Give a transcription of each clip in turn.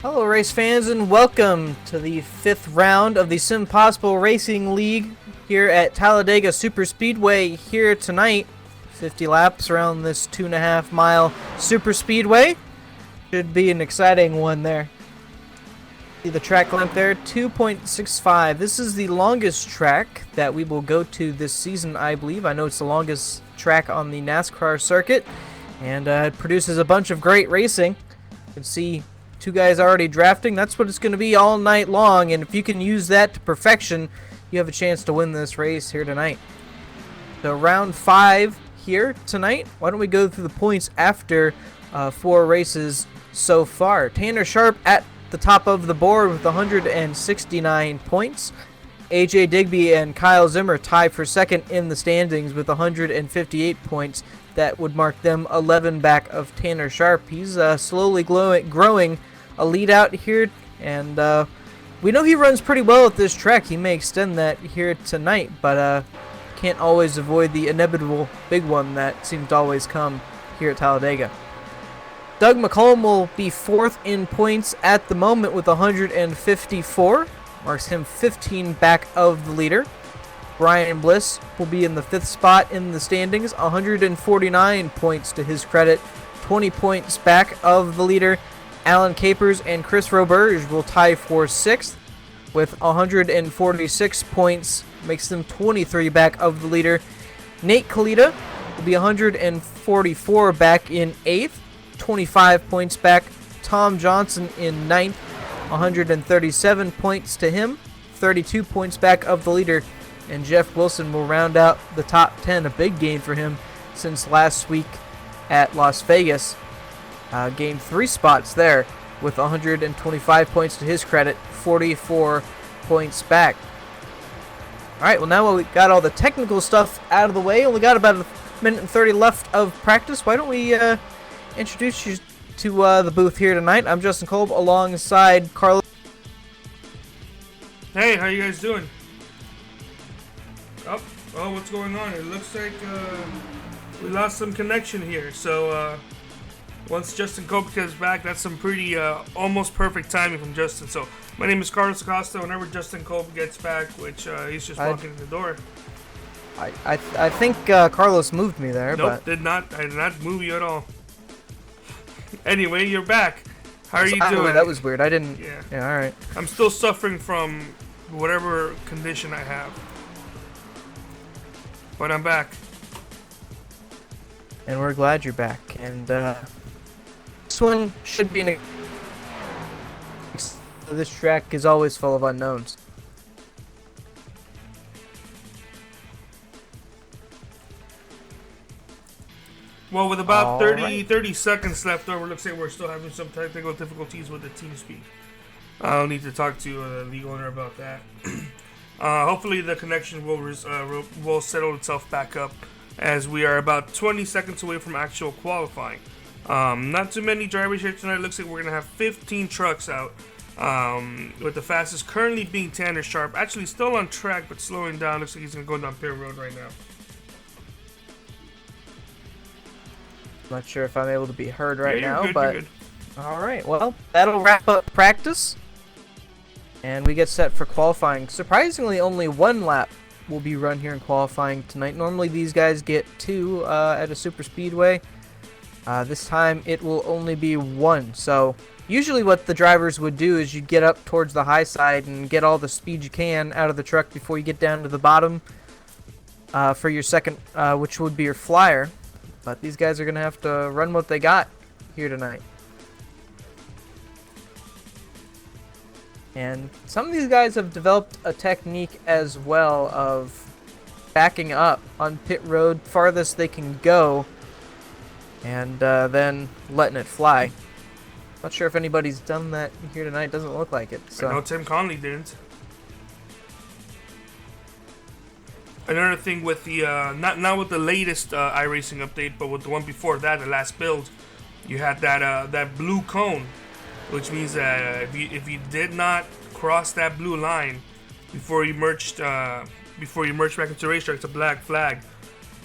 Hello, race fans, and welcome to the 5th round of the SimPossible Racing League here at Talladega Super Speedway here tonight. 50 laps around this 2.5 mile super speedway. Should be an exciting one there. See the track length there, 2.65. This is the longest track that we will go to this season, I believe. I know it's the longest track on the NASCAR circuit, and it produces a bunch of great racing. You can see two guys already drafting. That's what it's going to be all night long, and if you can use that to perfection, you have a chance to win this race here tonight. So round 5 here tonight. Why don't we go through the points after 4 races so far. Tanner Sharp at the top of the board with 169 points. AJ Digby and Kyle Zimmer tie for second in the standings with 158 points. That would mark them 11 back of Tanner Sharp. He's slowly growing a lead out here, and we know he runs pretty well at this track. He may extend that here tonight, but can't always avoid the inevitable big one that seems to always come here at Talladega. Doug McCollum will be 4th in points at the moment with 154. Marks him 15 back of the leader. Brian Bliss will be in the 5th spot in the standings, 149 points to his credit, 20 points back of the leader. Alan Capers and Chris Roberge will tie for 6th with 146 points, makes them 23 back of the leader. Nate Kalita will be 144 back in 8th, 25 points back. Tom Johnson in 9th, 137 points to him, 32 points back of the leader. And Jeff Wilson will round out the top 10, a big gain for him since last week at Las Vegas. Gained 3 spots there with 125 points to his credit, 44 points back. Alright, well now we got all the technical stuff out of the way. Only got about a minute and 30 left of practice. Why don't we introduce you to the booth here tonight. I'm Justin Kolb alongside Carlos. Hey, how you guys doing? Oh, what's going on? It looks like we lost some connection here. So once Justin Cope gets back, that's some pretty almost perfect timing from Justin. So my name is Carlos Acosta. Whenever Justin Cope gets back, which he's just walking in the door. I think Carlos moved me there. Nope, but I did not move you at all. Anyway, you're back. How are you doing? That was weird. I didn't. Yeah. All right. I'm still suffering from whatever condition I have. But I'm back. And we're glad you're back. And this one should be this track is always full of unknowns. Well, with about 30 seconds left over, looks like we're still having some technical difficulties with the TeamSpeak. I'll need to talk to the league owner about that. Hopefully the connection will settle itself back up, as we are about 20 seconds away from actual qualifying. Not too many drivers here tonight. Looks like we're going to have 15 trucks out, with the fastest currently being Tanner Sharp. Actually still on track, but slowing down. Looks like he's going to go down pit road right now. Not sure if I'm able to be heard right now, good, but you're good. All right. Well, that'll wrap up practice, and we get set for qualifying. Surprisingly, only 1 lap will be run here in qualifying tonight. Normally, these guys get 2 at a super speedway. This time, it will only be 1. So, usually, what the drivers would do is you get up towards the high side and get all the speed you can out of the truck before you get down to the bottom for your second, which would be your flyer. But these guys are going to have to run what they got here tonight. And some of these guys have developed a technique as well of backing up on pit road farthest they can go and then letting it fly. Not sure if anybody's done that here tonight. Doesn't look like it. So. I know Tim Conley didn't. Another thing with the not with the latest iRacing update, but with the one before that, the last build, you had that blue cone, which means that if you did not cross that blue line before you merged back into racetrack, it's a black flag.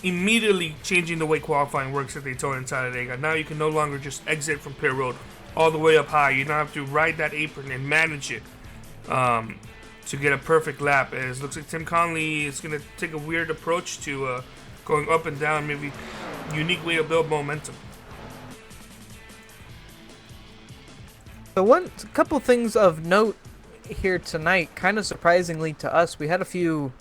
Immediately changing the way qualifying works at Daytona and Talladega. Now you can no longer just exit from pit road all the way up high. You now have to ride that apron and manage it to get a perfect lap. It looks like Tim Conley is going to take a weird approach to going up and down, maybe unique way to build momentum. So a couple things of note here tonight, kind of surprisingly to us, we had a few,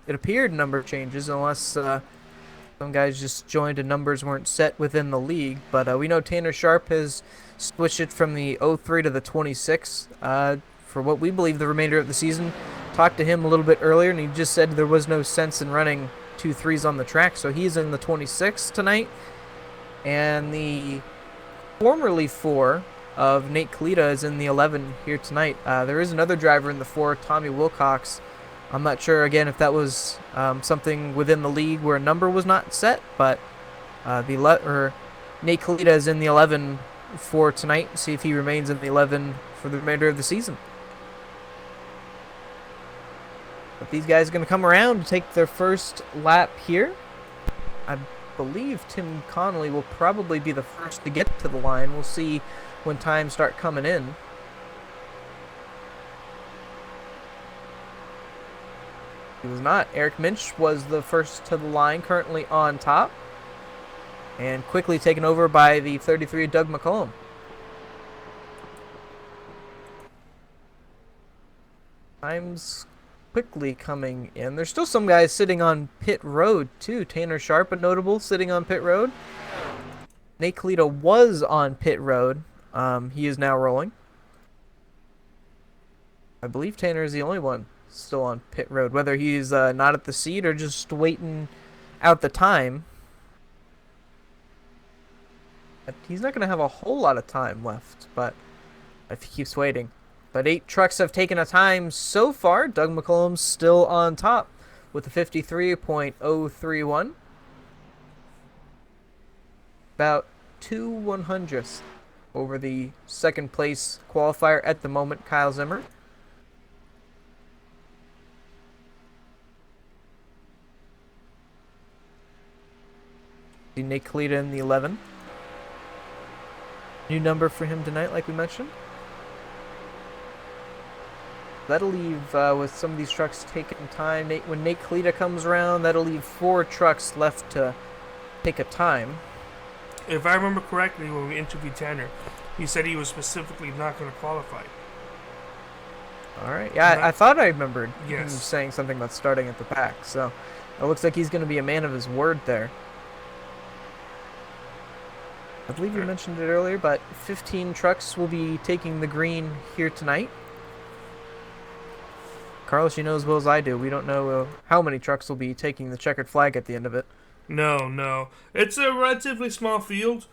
it appeared, number changes, unless some guys just joined and numbers weren't set within the league. But we know Tanner Sharp has switched it from the 03 to the 26 for what we believe the remainder of the season. Talked to him a little bit earlier, and he just said there was no sense in running 2 3s on the track, so he's in the 26 tonight. And the formerly 4 of Nate Kalita is in the 11 here tonight. There is another driver in the 4, Tommy Wilcox. I'm not sure, again, if that was something within the league where a number was not set, but Nate Kalita is in the 11 for tonight. See if he remains in the 11 for the remainder of the season. But these guys are going to come around to take their first lap here. I believe Tim Connolly will probably be the first to get to the line. We'll see when times start coming in. He was not. Eric Minch was the first to the line, currently on top. And quickly taken over by the 33 Doug McCollum. Times quickly coming in. There's still some guys sitting on pit road too. Tanner Sharp, a notable, sitting on pit road. Nate Kalita was on pit road. He is now rolling. I believe Tanner is the only one still on pit road, whether he's not at the seat or just waiting out the time. He's not going to have a whole lot of time left, but if he keeps waiting. But 8 trucks have taken a time so far. Doug McCollum's still on top with a 53.031. About 2/100ths over the second place qualifier at the moment, Kyle Zimmer. Nate Kalita in the 11. New number for him tonight, like we mentioned. That'll leave, with some of these trucks taking time, when Nate Kalita comes around, that'll leave 4 trucks left to take a time. If I remember correctly, when we interviewed Tanner, he said he was specifically not going to qualify. All right. Yeah, I thought I remembered him Yes. saying something about starting at the back. So it looks like he's going to be a man of his word there. I believe you mentioned it earlier, but 15 trucks will be taking the green here tonight. Carlos, you know as well as I do, we don't know how many trucks will be taking the checkered flag at the end of it. No. It's a relatively small field,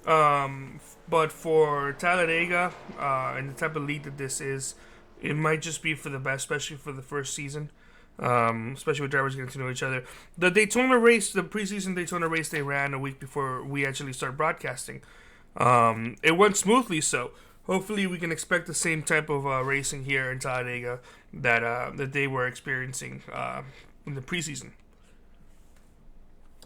but for Talladega and the type of league that this is, it might just be for the best, especially for the first season, especially with drivers getting to know each other. The Daytona race, the preseason Daytona race, they ran a week before we actually started broadcasting. It went smoothly, so hopefully we can expect the same type of racing here in Talladega that they were experiencing in the preseason.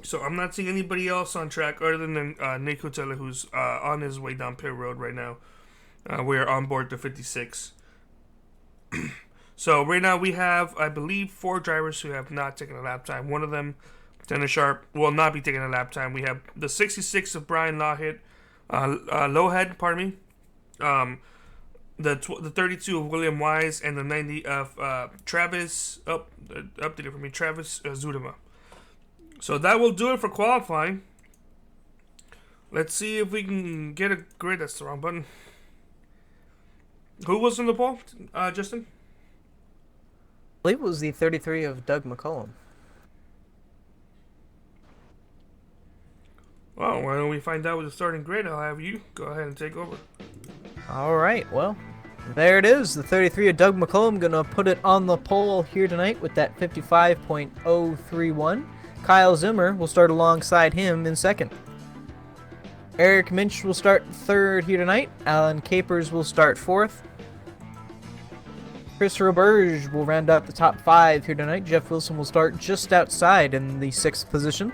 So I'm not seeing anybody else on track other than Nick Cotella, who's on his way down pit road right now. We're on board the 56. So right now we have, I believe, 4 drivers who have not taken a lap time. One of them, Tanner Sharp, will not be taking a lap time. We have the 66 of Brian Lohead, the 32 of William Wise, and the 90 of Travis. Updated for me, Travis Zudema. So that will do it for qualifying. Let's see if we can get a grid. That's the wrong button. Who was in the pole, Justin? I believe it was the 33 of Doug McCollum. Well, why don't we find out with the starting grid? I'll have you go ahead and take over. All right, well, there it is. The 33 of Doug McCollum going to put it on the pole here tonight with that 55.031. Kyle Zimmer will start alongside him in second. Eric Minch will start third here tonight. Alan Capers will start fourth. Chris Roberge will round out the top 5 here tonight. Jeff Wilson will start just outside in the 6th position.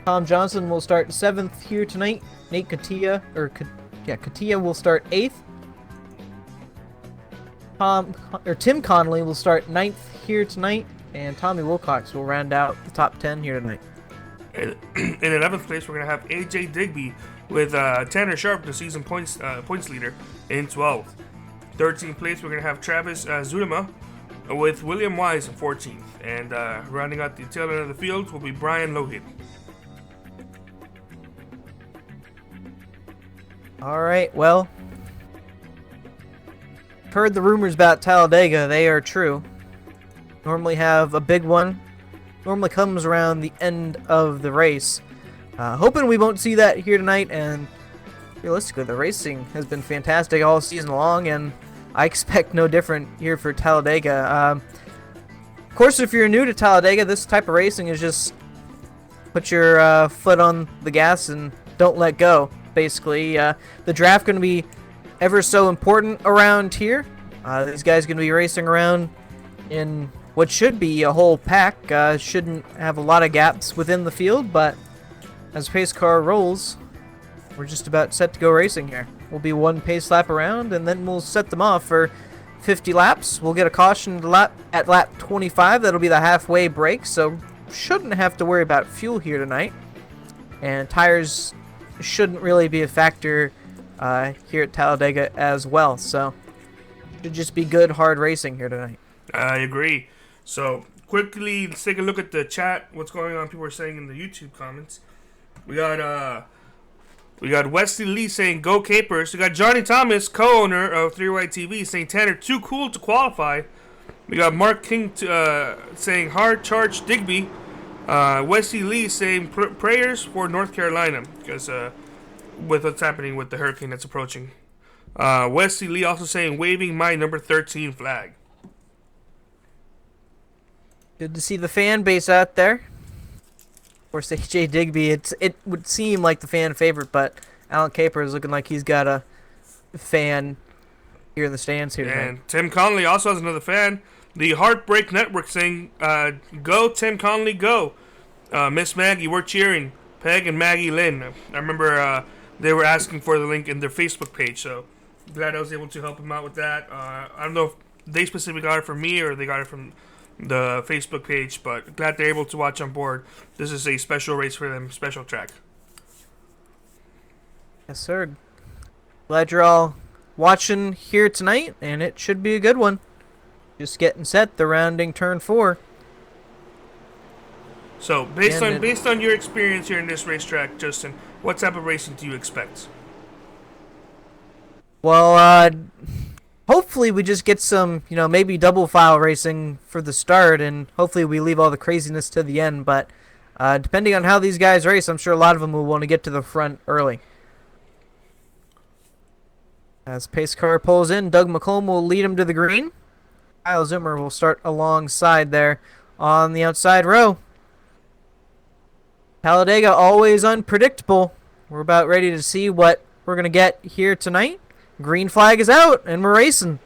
Tom Johnson will start 7th here tonight. Nate Katia, Katia will start 8th. Tim Connolly will start 9th here tonight, and Tommy Wilcox will round out the top 10 here tonight. In 11th place, we're going to have AJ Digby with Tanner Sharp, the season points leader, in 12th. 13th place, we're going to have Travis Zudema with William Wise in 14th. And rounding out the tail end of the field will be Brian Lohid. All right, well, heard the rumors about Talladega. They are true. Normally have a big one. Normally comes around the end of the race. Hoping we won't see that here tonight, and realistically, the racing has been fantastic all season long, and I expect no different here for Talladega. Of course, if you're new to Talladega, this type of racing is just put your foot on the gas and don't let go. Basically, the draft going to be ever so important around here. These guys going to be racing around in what should be a whole pack. Shouldn't have a lot of gaps within the field, but as pace car rolls, we're just about set to go racing here. We'll be one pace lap around, and then we'll set them off for 50 laps. We'll get a caution lap at lap 25. That'll be the halfway break, so shouldn't have to worry about fuel here tonight. And tires shouldn't really be a factor here at Talladega as well, so should just be good, hard racing here tonight. I agree. So quickly, let's take a look at the chat. What's going on? People are saying in the YouTube comments. We got Wesley Lee saying go Capers. We got Johnny Thomas, co-owner of 3Y TV, saying Tanner too cool to qualify. We got Mark King saying hard charge Digby. Wesley Lee saying prayers for North Carolina because with what's happening with the hurricane that's approaching. Wesley Lee also saying waving my number 13 flag. Good to see the fan base out there. Of course, AJ Digby, it would seem like the fan favorite, but Alan Caper is looking like he's got a fan here in the stands here tonight. And Tim Connolly also has another fan. The Heartbreak Network saying, go Tim Connolly, go. Miss Maggie, we're cheering. Peg and Maggie Lynn. I remember they were asking for the link in their Facebook page, so glad I was able to help them out with that. I don't know if they specifically got it from me or they got it from the Facebook page, but glad they're able to watch on board. This is a special race for them, special track. Yes, sir. Glad you're all watching here tonight, and it should be a good one. Just getting set, the rounding turn 4. So, based on your experience here in this racetrack, Justin, what type of racing do you expect? Well, hopefully we just get some, maybe double file racing for the start, and hopefully we leave all the craziness to the end. But depending on how these guys race, I'm sure a lot of them will want to get to the front early. As pace car pulls in, Doug McComb will lead him to the green. Kyle Zimmer will start alongside there on the outside row. Talladega always unpredictable. We're about ready to see what we're going to get here tonight. Green flag is out, and we're racing.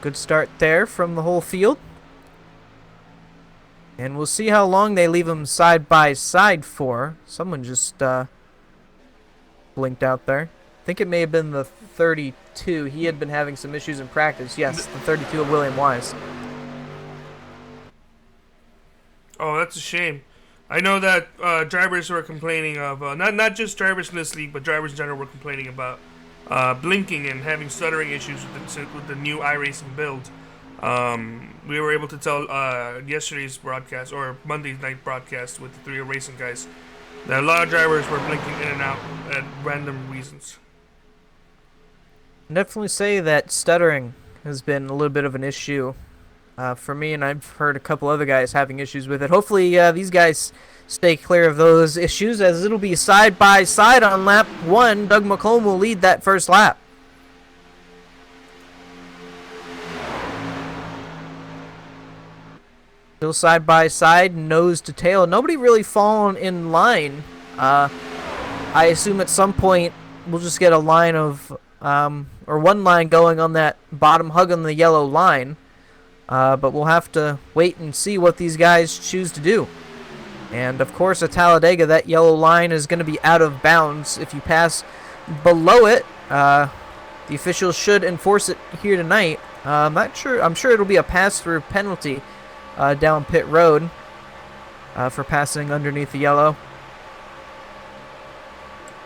Good start there from the whole field. And we'll see how long they leave them side by side for. Someone just blinked out there. I think it may have been the 32. He had been having some issues in practice. Yes, the 32 of William Wise. Oh, that's a shame. I know that drivers were complaining of, not just drivers in this league, but drivers in general were complaining about blinking and having stuttering issues with the new iRacing build. We were able to tell yesterday's broadcast, or Monday's night broadcast with the 3 Racing guys, that a lot of drivers were blinking in and out at random reasons. Definitely say that stuttering has been a little bit of an issue for me, and I've heard a couple other guys having issues with it. Hopefully these guys stay clear of those issues, as it'll be side by side on lap 1. Doug McComb will lead that first lap. Still side by side, nose to tail. Nobody really fallen in line. I assume at some point we'll just get a line of, or one line going on that bottom hug on the yellow line. But we'll have to wait and see what these guys choose to do. And of course, at Talladega, that yellow line is going to be out of bounds. If you pass below it, the officials should enforce it here tonight. I'm not sure. I'm sure it'll be a pass-through penalty down pit road for passing underneath the yellow.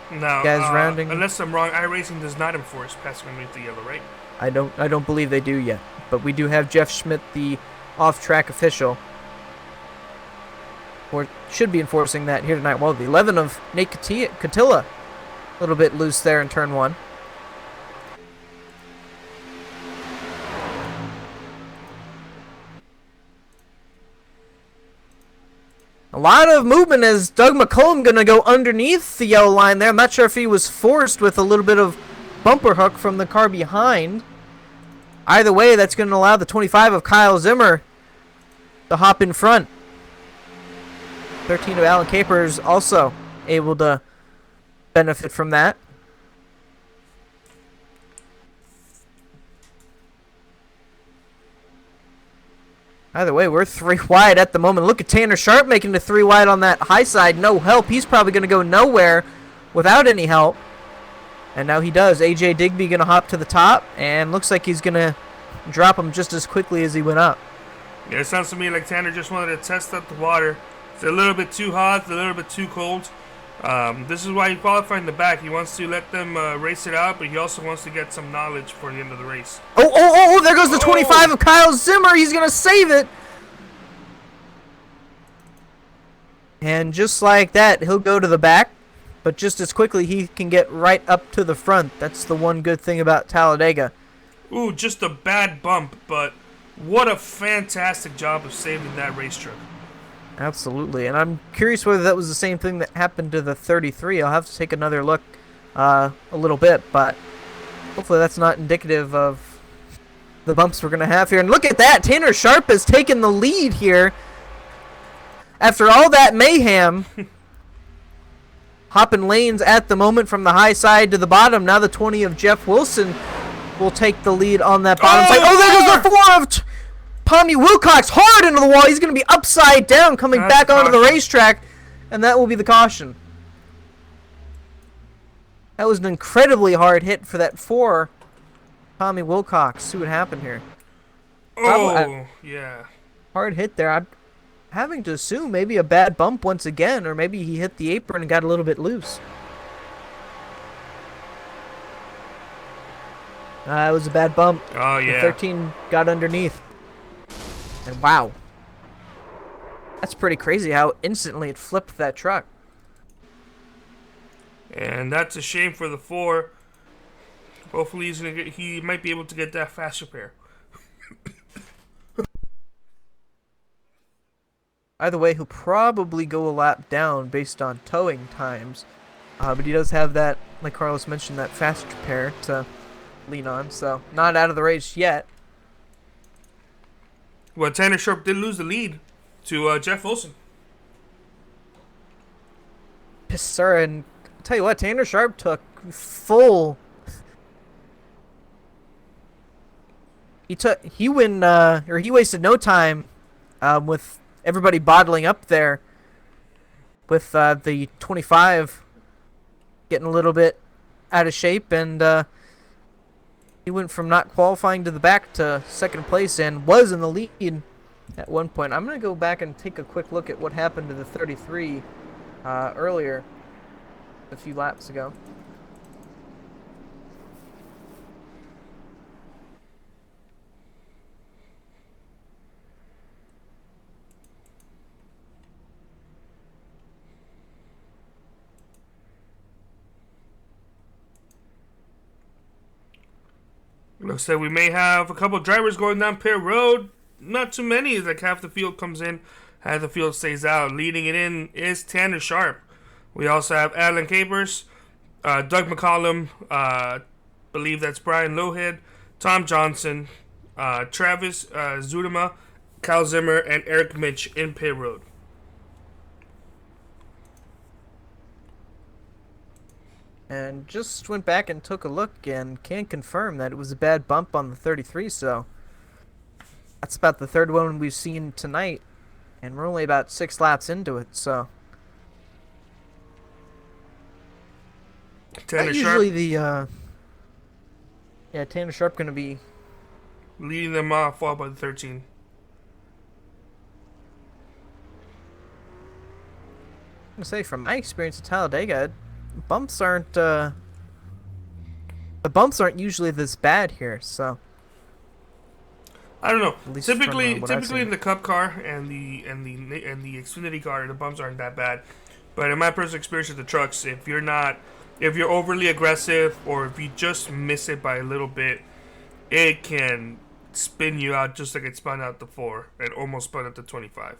Now, guys rounding. Unless I'm wrong, iRacing does not enforce passing underneath the yellow, right? I don't believe they do yet. But we do have Jeff Schmidt, the off-track official, or should be enforcing that here tonight. Well, the 11 of Nate Catilla, a little bit loose there in turn 1. A lot of movement as Doug McCollum going to go underneath the yellow line there. I'm not sure if he was forced with a little bit of bumper hook from the car behind. Either way, that's going to allow the 25 of Kyle Zimmer to hop in front. 13 of Alan Capers also able to benefit from that. Either way, we're 3 wide at the moment. Look at Tanner Sharp making the 3 wide on that high side. No help. He's probably going to go nowhere without any help. And now he does. AJ Digby going to hop to the top. And looks like he's going to drop him just as quickly as he went up. Yeah, it sounds to me like Tanner just wanted to test out the water. It's a little bit too hot. It's a little bit too cold. This is why he qualified in the back. He wants to let them race it out, but he also wants to get some knowledge for the end of the race. Oh, there goes the 25 of Kyle Zimmer. He's going to save it. And just like that, he'll go to the back. But just as quickly, he can get right up to the front. That's the one good thing about Talladega. Ooh, just a bad bump, but what a fantastic job of saving that race truck. Absolutely, and I'm curious whether that was the same thing that happened to the 33. I'll have to take another look a little bit, but hopefully that's not indicative of the bumps we're going to have here. And look at that! Tanner Sharp has taken the lead here. After all that mayhem, hopping lanes at the moment from the high side to the bottom. Now the 20 of Jeff Wilson will take the lead on that bottom side. Oh, there goes the 4 of Tommy Wilcox hard into the wall. He's going to be upside down coming back onto the racetrack, and that will be the caution. That was an incredibly hard hit for that 4, Tommy Wilcox. See what happened here. Yeah. Hard hit there. I'm having to assume maybe a bad bump once again, or maybe he hit the apron and got a little bit loose. It was a bad bump. Oh, yeah. The 13 got underneath. And wow. That's pretty crazy how instantly it flipped that truck. And that's a shame for the 4. Hopefully he might be able to get that fast repair. Either way, he'll probably go a lap down based on towing times. But he does have that, like Carlos mentioned, that fast repair to lean on. So not out of the race yet. Well, Tanner Sharp did lose the lead to Jeff Wilson. Yes, sir, and I'll tell you what, Tanner Sharp took full. He wasted no time with everybody bottling up there with the 25 getting a little bit out of shape, and he went from not qualifying to the back to second place and was in the lead at one point. I'm going to go back and take a quick look at what happened to the 33 earlier, a few laps ago. Looks like we may have a couple drivers going down pit road. Not too many, like half the field comes in, half the field stays out. Leading it in is Tanner Sharp. We also have Alan Capers, Doug McCollum, believe that's Brian Lowhead, Tom Johnson, Travis Zudema, Kyle Zimmer, and Eric Mitch in pit road. And just went back and took a look and can confirm that it was a bad bump on the 33, so That's about the third one we've seen tonight, and we're only about 6 laps into it, so. Tanner usually Sharp. Yeah, Tanner Sharp going to be Leading them off, followed by the 13. I'm gonna say, from my experience at Talladega, bumps aren't the bumps aren't usually this bad here, so. I don't know. At least Typically, from, what I've typically in seen. the Cup car and the Xfinity car, the bumps aren't that bad. But in my personal experience with the trucks, if you're overly aggressive or if you just miss it by a little bit, it can spin you out just like it spun out the 4 and almost spun out the 25.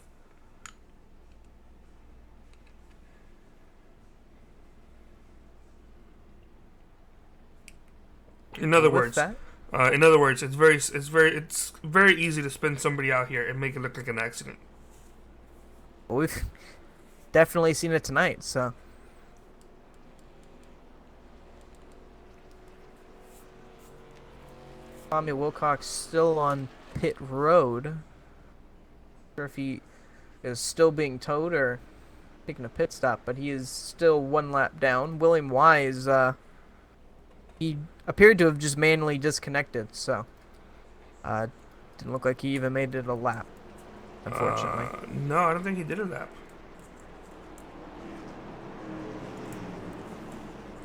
In other words, it's very easy to spin somebody out here and make it look like an accident. Well, we've definitely seen it tonight, so. Tommy Wilcox still on pit road. Not sure if he is still being towed or taking a pit stop, but he is still 1 lap down. William Wise, he appeared to have just manually disconnected, so didn't look like he even made it a lap, unfortunately. No, I don't think he did a lap.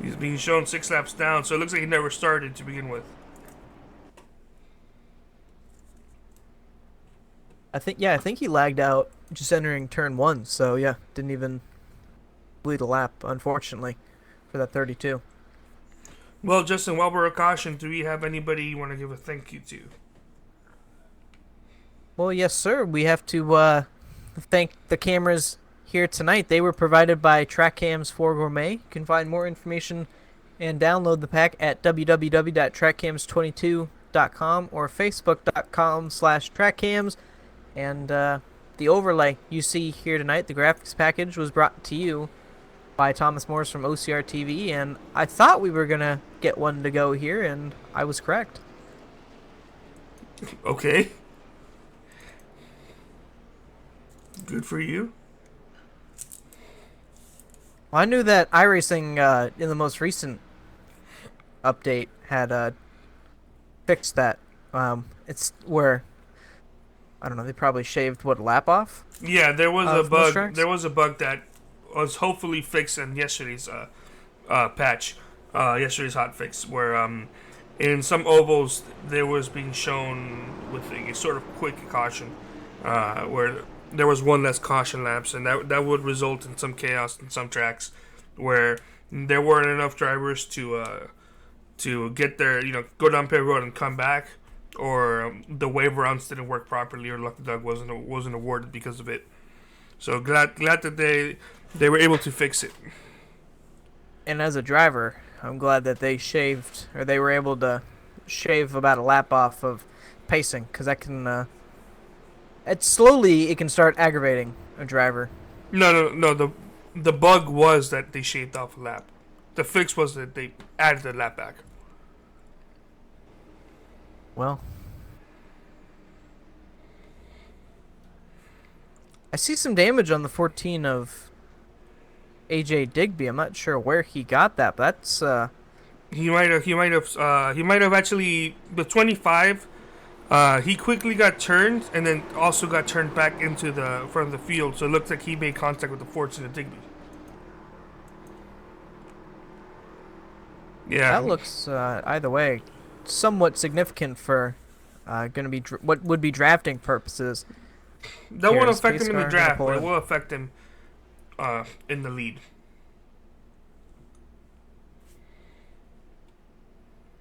He's being shown 6 laps down, so it looks like he never started to begin with. I think he lagged out just entering turn 1, so yeah, didn't even lead a lap, unfortunately, for that 32. Well, Justin, while we're a caution, do we have anybody you want to give a thank you to? Well, yes, sir. We have to thank the cameras here tonight. They were provided by TrackCams for Gourmet. You can find more information and download the pack at www.trackcams22.com or facebook.com/trackcams. And the overlay you see here tonight, the graphics package, was brought to you by Thomas Morris from OCR TV, and I thought we were going to get one to go here, and I was correct. Okay. Good for you. Well, I knew that iRacing in the most recent update had fixed that. It's where, I don't know, they probably shaved, what, a lap off? Yeah, there was a bug. tracks? There was a bug that was hopefully fixed in yesterday's patch, yesterday's hotfix, where in some ovals there was being shown with a sort of quick caution, where there was one less caution laps, and that would result in some chaos in some tracks, where there weren't enough drivers to get there, go down pit road and come back, or the wave rounds didn't work properly, or Lucky Dog wasn't awarded because of it. So glad that they were able to fix it. And as a driver, I'm glad that they were able to shave about a lap off of pacing, because that can, it can start aggravating a driver. No. The bug was that they shaved off a lap. The fix was that they added a lap back. Well, I see some damage on the 14 of AJ Digby. I'm not sure where he got that, but that's he might have actually the 25. He quickly got turned and then also got turned back into the front of the field, so it looked like he made contact with the 14 of Digby. Yeah, that looks either way somewhat significant for going to be what would be drafting purposes. That won't affect him in the draft, but it will affect him in the lead.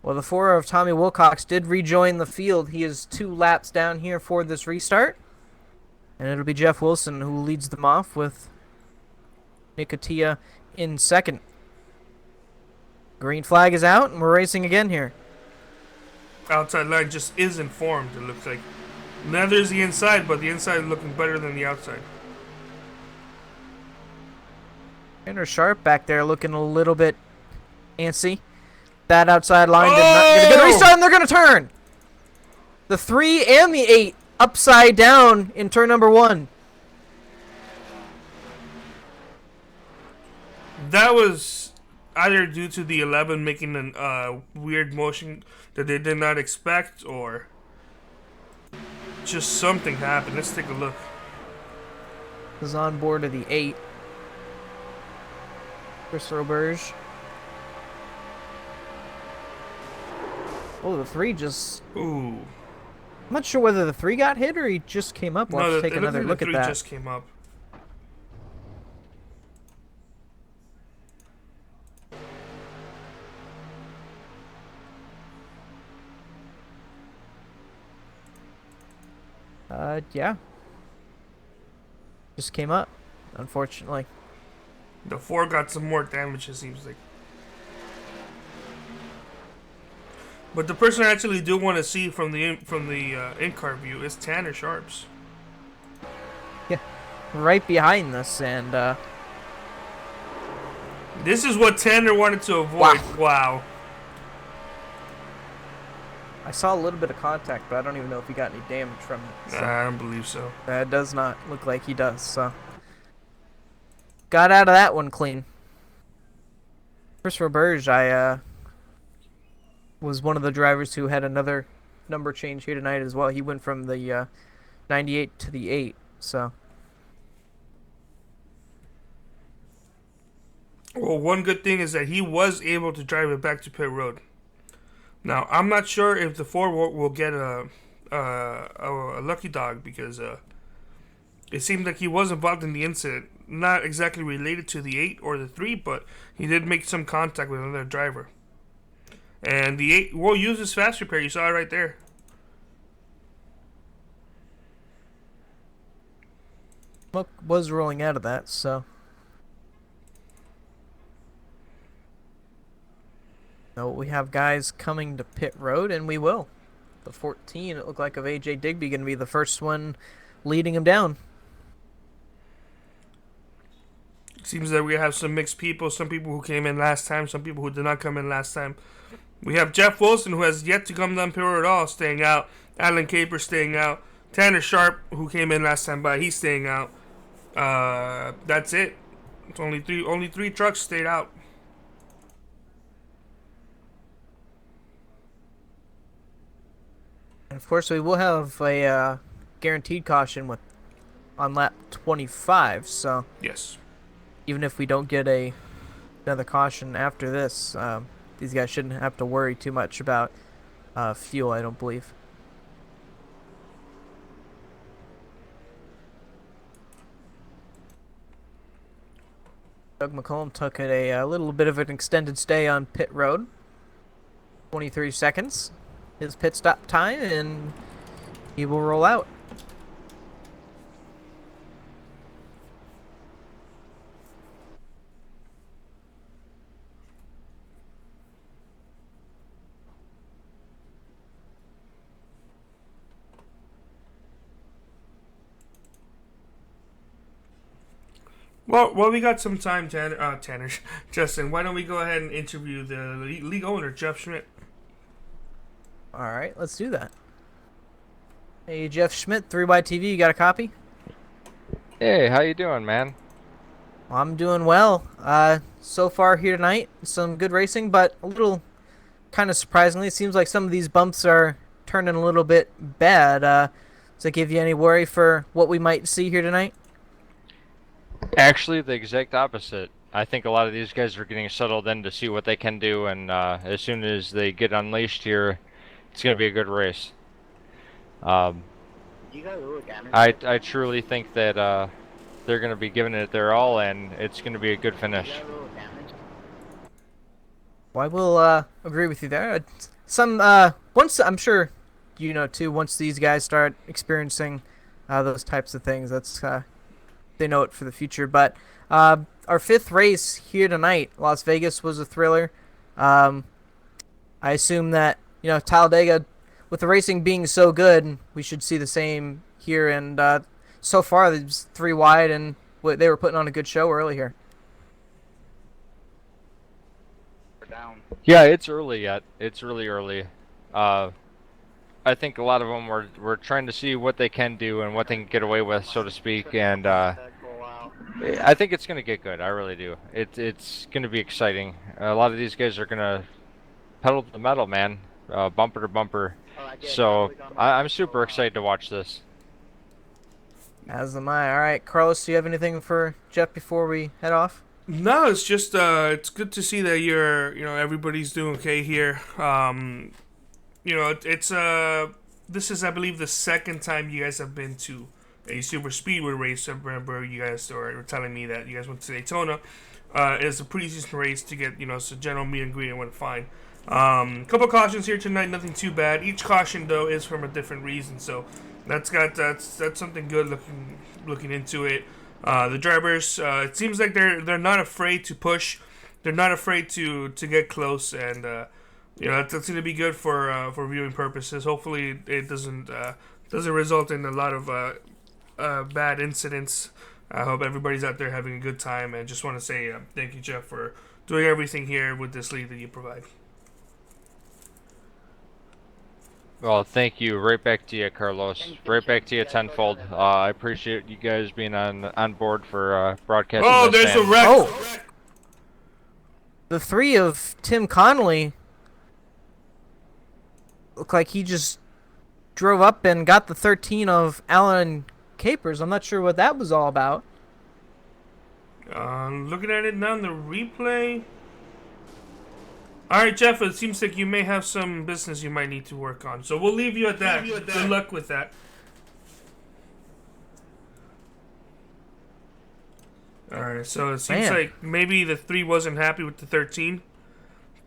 Well, the 4 of Tommy Wilcox did rejoin the field. He is 2 laps down here for this restart. And it'll be Jeff Wilson who leads them off with Nicotia in second. Green flag is out, and we're racing again here. Outside line just isn't formed, it looks like. Neither is the inside, but the inside is looking better than the outside. Tanner Sharp back there looking a little bit antsy. That outside line did not get a good restart, and they're going to turn. The 3 and the 8 upside down in turn number 1. That was either due to the 11 making a weird motion that they did not expect, or just something happened. Let's take a look. Is on board of the 8. Chris Roberge. Oh, the 3 just... Ooh. I'm not sure whether the 3 got hit or he just came up. We'll have to take another look at that. The 3 just came up. Yeah. Just came up, unfortunately. The 4 got some more damage, it seems like. But the person I actually do want to see from the in-car view is Tanner Sharps. Yeah, right behind this, and this is what Tanner wanted to avoid. Wow. I saw a little bit of contact, but I don't even know if he got any damage from it. So. I don't believe so. That does not look like he does, so. Got out of that one clean. Chris Roberge, I was one of the drivers who had another number change here tonight as well. He went from the 98 to the 8, so. Well, one good thing is that he was able to drive it back to pit road. Now, I'm not sure if the 4 will get a lucky dog, because it seemed like he was involved in the incident. Not exactly related to the 8 or the 3, but he did make some contact with another driver. And the 8 will use his fast repair. You saw it right there. Smoke was rolling out of that, so. No, we have guys coming to pit road, and we will. The 14, it looked like, of AJ Digby going to be the first one leading him down. Seems that we have some mixed people. Some people who came in last time, some people who did not come in last time. We have Jeff Wilson, who has yet to come down pit road at all, staying out. Alan Caper staying out. Tanner Sharp, who came in last time by, he's staying out. That's it. It's only three trucks stayed out. And of course, we will have a guaranteed caution on lap 25. So yes, even if we don't get another caution after this, these guys shouldn't have to worry too much about fuel, I don't believe. Doug McCollum took a little bit of an extended stay on pit road. 23 seconds. His pit stop time, and he will roll out. Well, we got some time, Tanner, Justin. Why don't we go ahead and interview the league owner, Jeff Schmidt? All right, let's do that. Hey, Jeff Schmidt, 3YTV, you got a copy? Hey, how you doing, man? Well, I'm doing well. So far here tonight, some good racing, but a little kind of surprisingly, it seems like some of these bumps are turning a little bit bad. Does it give you any worry for what we might see here tonight? Actually, the exact opposite. I think a lot of these guys are getting settled in to see what they can do, and as soon as they get unleashed here, it's going to be a good race. I truly think that they're going to be giving it their all, and it's going to be a good finish. Well, I will agree with you there. Once, I'm sure you know too, once these guys start experiencing those types of things, that's they know it for the future. But our fifth race here tonight, Las Vegas, was a thriller. I assume that, you know, Talladega, with the racing being so good, we should see the same here. And so far, there's 3 wide, and they were putting on a good show early here. Yeah, it's early yet. It's really early. I think a lot of them were trying to see what they can do and what they can get away with, so to speak. And I think it's going to get good. I really do. It's going to be exciting. A lot of these guys are going to pedal to the metal, man, bumper to bumper. So I'm super excited to watch this. As am I. All right, Carlos, do you have anything for Jeff before we head off? No, it's just it's good to see that everybody's doing okay here. It's this is, I believe, the second time you guys have been to a super speedway race. I remember you guys were telling me that you guys went to Daytona. It's a pretty decent race to get, it's a general meet and greet and went fine. Couple cautions here tonight, nothing too bad. Each caution though is from a different reason, so that's something good looking into it. The drivers, it seems like they're not afraid to push. They're not afraid to get close, and that's going to be good for viewing purposes. Hopefully, it doesn't result in a lot of bad incidents. I hope everybody's out there having a good time, and just want to say thank you, Jeff, for doing everything here with this league that you provide. Well, thank you. Right back to you, Carlos. Right back to you tenfold. I appreciate you guys being on board for broadcasting. Oh, this, there's a wreck. Oh, the three of Tim Connolly look like he just drove up and got the 13 of Alan Capers. I'm not sure what that was all about. Looking at it now in the replay. Alright, Jeff, it seems like you may have some business you might need to work on. So we'll leave you at that. Good luck with that. Alright, so it seems like maybe the 3 wasn't happy with the 13.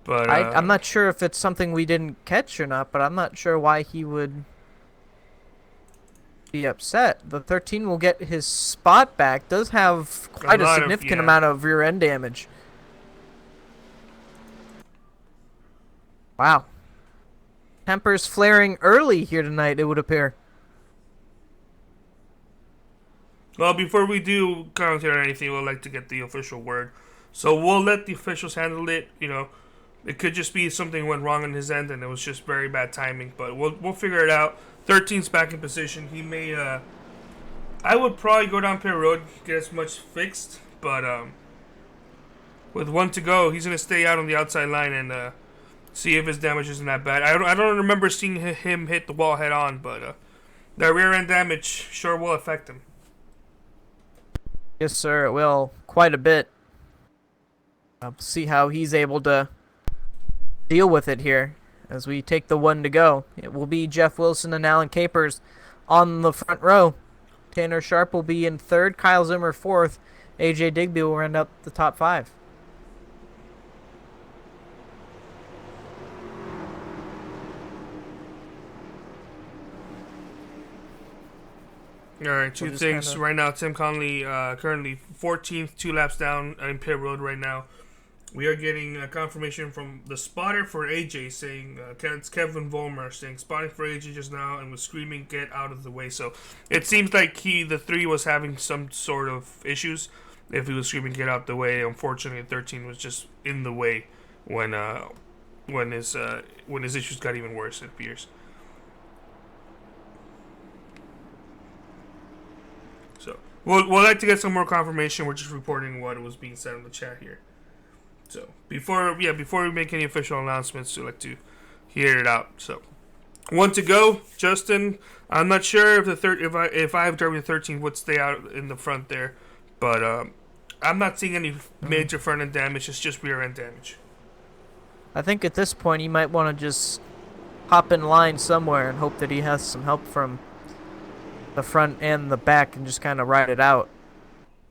But I'm not sure if it's something we didn't catch or not, but I'm not sure why he would be upset. The 13 will get his spot back. Does have quite a significant amount of rear end damage. Wow. Tempers flaring early here tonight, it would appear. Well, before we do commentary on anything, we'd like to get the official word. So we'll let the officials handle it. It could just be something went wrong on his end, and it was just very bad timing. But we'll figure it out. 13's back in position. He may. I would probably go down pit road, get as much fixed. But with 1 to go, he's gonna stay out on the outside line and see if his damage isn't that bad. I don't remember seeing him hit the wall head on, but that rear end damage sure will affect him. Yes, sir, it will. Quite a bit. See how he's able to deal with it here as we take the 1 to go. It will be Jeff Wilson and Alan Capers on the front row. Tanner Sharp will be in 3rd, Kyle Zimmer 4th. AJ Digby will round up the top 5. All right, two things right now. Tim Connolly currently 14th, 2 laps down in pit road right now. We are getting confirmation from the spotter for AJ saying, it's Kevin Vollmer saying, spotting for AJ just now and was screaming, get out of the way. So it seems like the 3 was having some sort of issues if he was screaming, get out the way. Unfortunately, 13 was just in the way when his issues got even worse, it appears. So we'll like to get some more confirmation. We're just reporting what was being said in the chat here. So before we make any official announcements, we'd like to hear it out. So 1 to go, Justin. I'm not sure if if I have driving the 13 would stay out in the front there, but I'm not seeing any major front end damage. It's just rear end damage. I think at this point you might want to just hop in line somewhere and hope that he has some help from the front and the back and just kind of ride it out.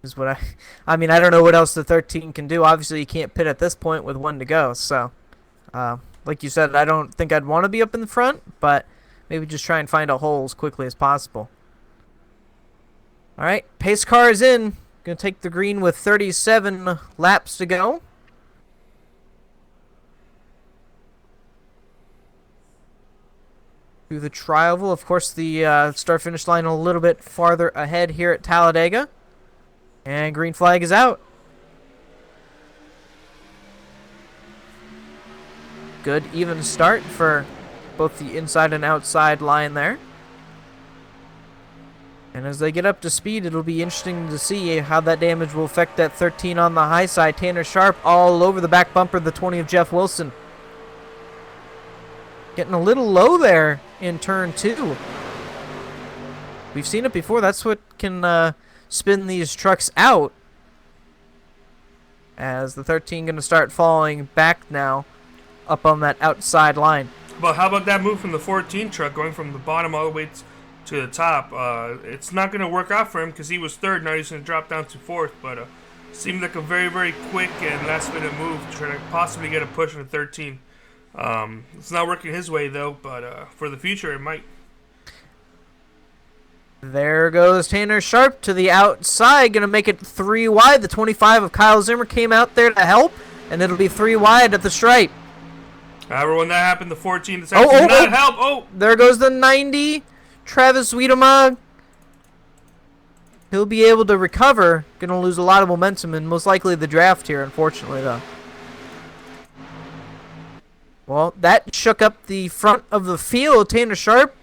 Is what I mean, I don't know what else the 13 can do. Obviously, you can't pit at this point with 1 to go. So, like you said, I don't think I'd want to be up in the front, but maybe just try and find a hole as quickly as possible. All right, pace car is in. Going to take the green with 37 laps to go. Through the tri-oval, of course, the start-finish line a little bit farther ahead here at Talladega. And green flag is out. Good even start for both the inside and outside line there. And as they get up to speed, it'll be interesting to see how that damage will affect that 13 on the high side. Tanner Sharp all over the back bumper, the 20 of Jeff Wilson. Getting a little low there in turn 2. We've seen it before. That's what can spin these trucks out. As the 13 going to start falling back now up on that outside line. But how about that move from the 14 truck going from the bottom all the way to the top? It's not going to work out for him because he was third. Now he's going to drop down to fourth. But seemed like a very, very quick and last-minute move to try to possibly get a push on the 13. It's not working his way, though, but for the future, it might. There goes Tanner Sharp to the outside, going to make it 3 wide. The 25 of Kyle Zimmer came out there to help, and it'll be 3 wide at the stripe. However, when that happened, the 14 decided to not help. Oh! There goes the 90, Travis Wiedemag. He'll be able to recover. Going to lose a lot of momentum and most likely the draft here, unfortunately, though. Well, that shook up the front of the field. Tanner Sharp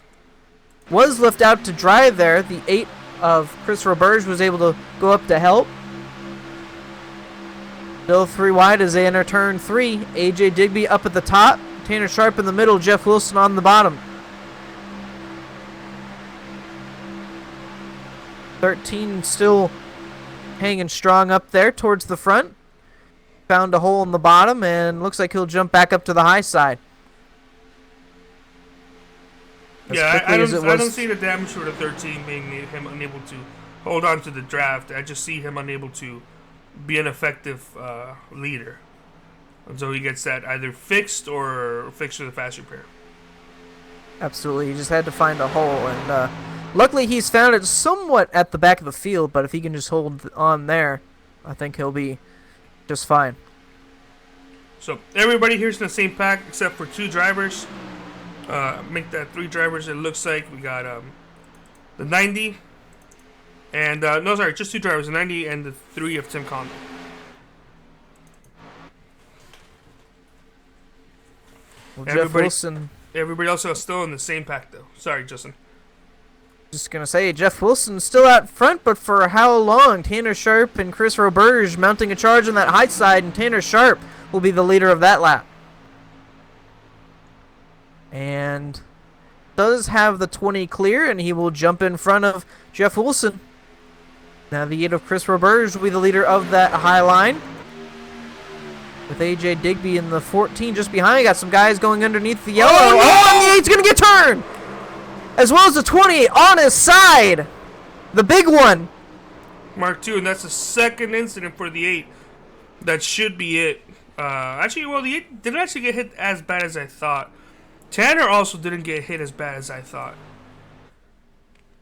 was left out to dry there. The 8 of Chris Roberge was able to go up to help. Still 3 wide as they enter turn 3. AJ Digby up at the top. Tanner Sharp in the middle. Jeff Wilson on the bottom. 13 still hanging strong up there towards the front. Found a hole in the bottom and looks like he'll jump back up to the high side. Yeah, I don't see the damage for the 13 being him unable to hold on to the draft. I just see him unable to be an effective leader until he gets that either fixed or fixed with a fast repair. Absolutely, he just had to find a hole, and luckily he's found it somewhat at the back of the field, but if he can just hold on there, I think he'll be just fine. So everybody here's in the same pack except for 2 drivers. Make that 3 drivers. It looks like we got the 90 and no, sorry, just 2 drivers, the 90 and the 3 of Tim Condon. Well, Jeff Wilson. Everybody else is still in the same pack, though. Sorry, Justin. Just gonna say, Jeff Wilson's still out front, but for how long? Tanner Sharp and Chris Roberge mounting a charge on that high side, and Tanner Sharp will be the leader of that lap. And does have the 20 clear, and he will jump in front of Jeff Wilson. Now the 8 of Chris Roberge will be the leader of that high line. With AJ Digby in the 14 just behind. Got some guys going underneath the yellow. Oh, and the 8's going to get turned! As well as the 20 on his side. The big one. Mark II, and that's the second incident for the 8. That should be it. Actually, well, the 8 didn't actually get hit as bad as I thought. Tanner also didn't get hit as bad as I thought.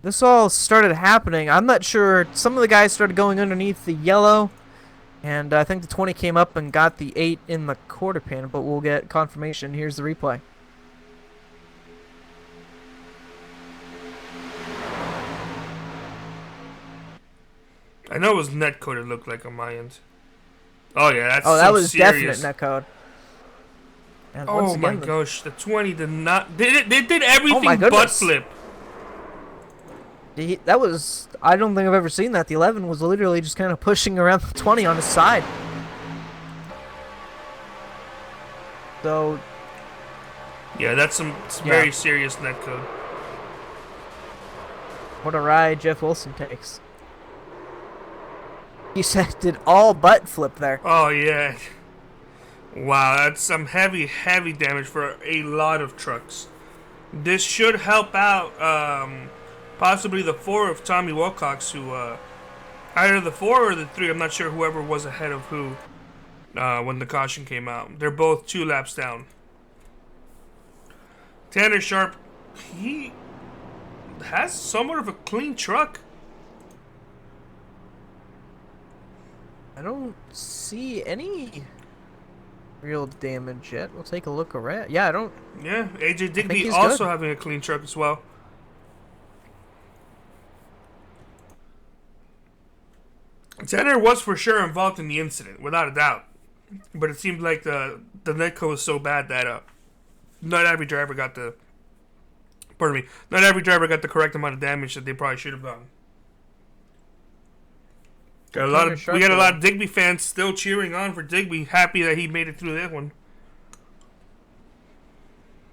This all started happening. I'm not sure. Some of the guys started going underneath the yellow. And I think the 20 came up and got the 8 in the quarter panel. But we'll get confirmation. Here's the replay. I know it was netcode it looked like on my end. Oh, yeah, that's that was serious. definite netcode. And oh again, my gosh, the 20 did not. They did everything my but goodness. flip. That was, I don't think I've ever seen that. The 11 was literally just kind of pushing around the 20 on his side. So. Yeah, that's some very serious netcode. What a ride Jeff Wilson takes. He said did all but flip there. Oh, yeah. Wow, that's some heavy, heavy damage for a lot of trucks. This should help out possibly the 4 of Tommy Wilcox, who either the 4 or the 3, I'm not sure whoever was ahead of who when the caution came out. They're both 2 laps down. Tanner Sharp, he has somewhat of a clean truck. I don't see any real damage yet. We'll take a look around. Yeah, I don't. Yeah, AJ Digby also having a clean truck as well. Tanner was for sure involved in the incident, without a doubt. But it seemed like the netcode was so bad that not every driver got the. Pardon me. Not every driver got the correct amount of damage that they probably should have gotten. We got a lot of Digby fans still cheering on for Digby, happy that he made it through that one.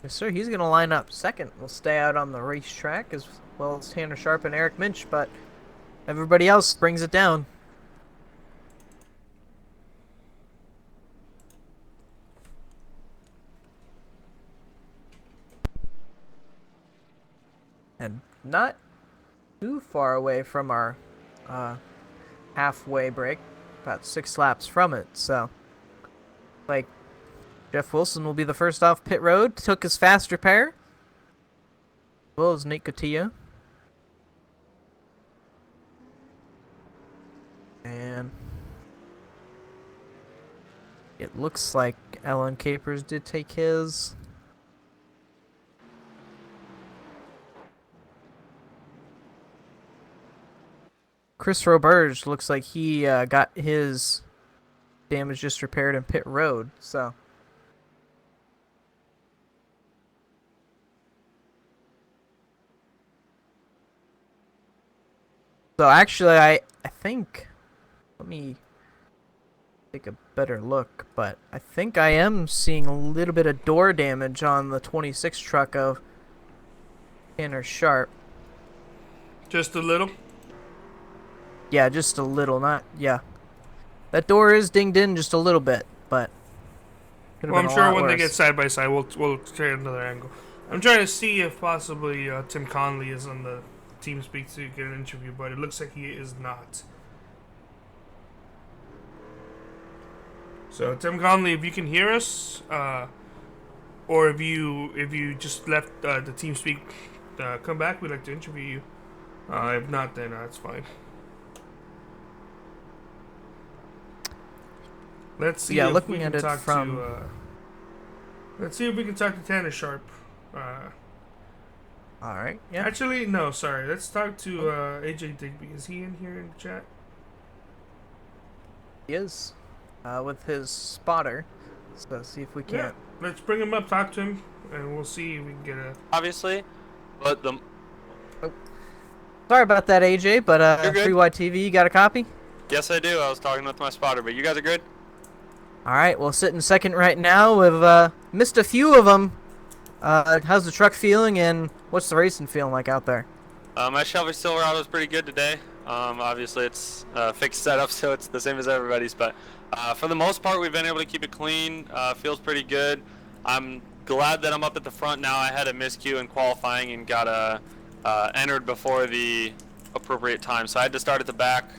Yes, sir. He's going to line up second. We'll stay out on the racetrack as well as Tanner Sharp and Eric Minch, but everybody else brings it down. And not too far away from our halfway break, about 6 laps from it, so like Jeff Wilson will be the first off pit road, took his fast repair, as well as Nate Cotillo. And it looks like Alan Capers did take his. Chris Roberge looks like he got his damage just repaired in pit road, so. So actually, I think, let me take a better look, but I think I am seeing a little bit of door damage on the 26 truck of Tanner Sharp. Just a little? Yeah, just a little, not, yeah. That door is dinged in just a little bit, but. Well, I'm sure when they get side by side, we'll try another angle. I'm trying to see if possibly Tim Conley is on the team speak to get an interview, but it looks like he is not. So Tim Conley, if you can hear us, or if you just left the team speak, come back. We'd like to interview you. If not, then that's fine. Let's see. Yeah, if looking we can at it talk from. to, let's see if we can talk to Tanner Sharp. All right. Yeah. Actually, no. Sorry. Let's talk to AJ Digby. Is he in here in the chat? He is, with his spotter. So see if we can. Yeah. Let's bring him up. Talk to him, and we'll see if we can get a. Obviously, but the. Oh. Sorry about that, AJ. But You're good. Free Wide TV, you got a copy? Yes, I do. I was talking with my spotter, but you guys are good. All right, we'll sit in second right now. We've missed a few of them. How's the truck feeling, and what's the racing feeling like out there? My Chevy Silverado is pretty good today. Obviously, it's a fixed setup, so it's the same as everybody's. But for the most part, we've been able to keep it clean. Feels pretty good. I'm glad that I'm up at the front now. I had a miscue in qualifying and got entered before the appropriate time, so I had to start at the back.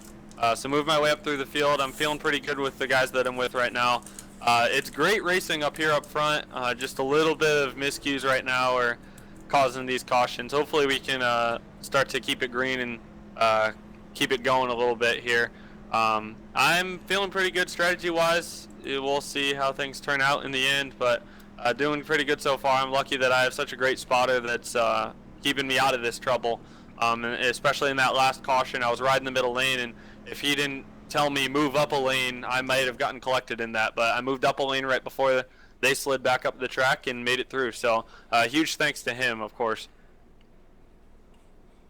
So move my way up through the field. I'm feeling pretty good with the guys that I'm with right now. It's great racing up here up front. Just a little bit of miscues right now are causing these cautions. Hopefully we can start to keep it green and keep it going a little bit here. I'm feeling pretty good strategy-wise. We'll see how things turn out in the end, but doing pretty good so far. I'm lucky that I have such a great spotter that's keeping me out of this trouble. And especially in that last caution, I was riding the middle lane, and if he didn't tell me move up a lane, I might have gotten collected in that. But I moved up a lane right before they slid back up the track and made it through. So huge thanks to him, of course.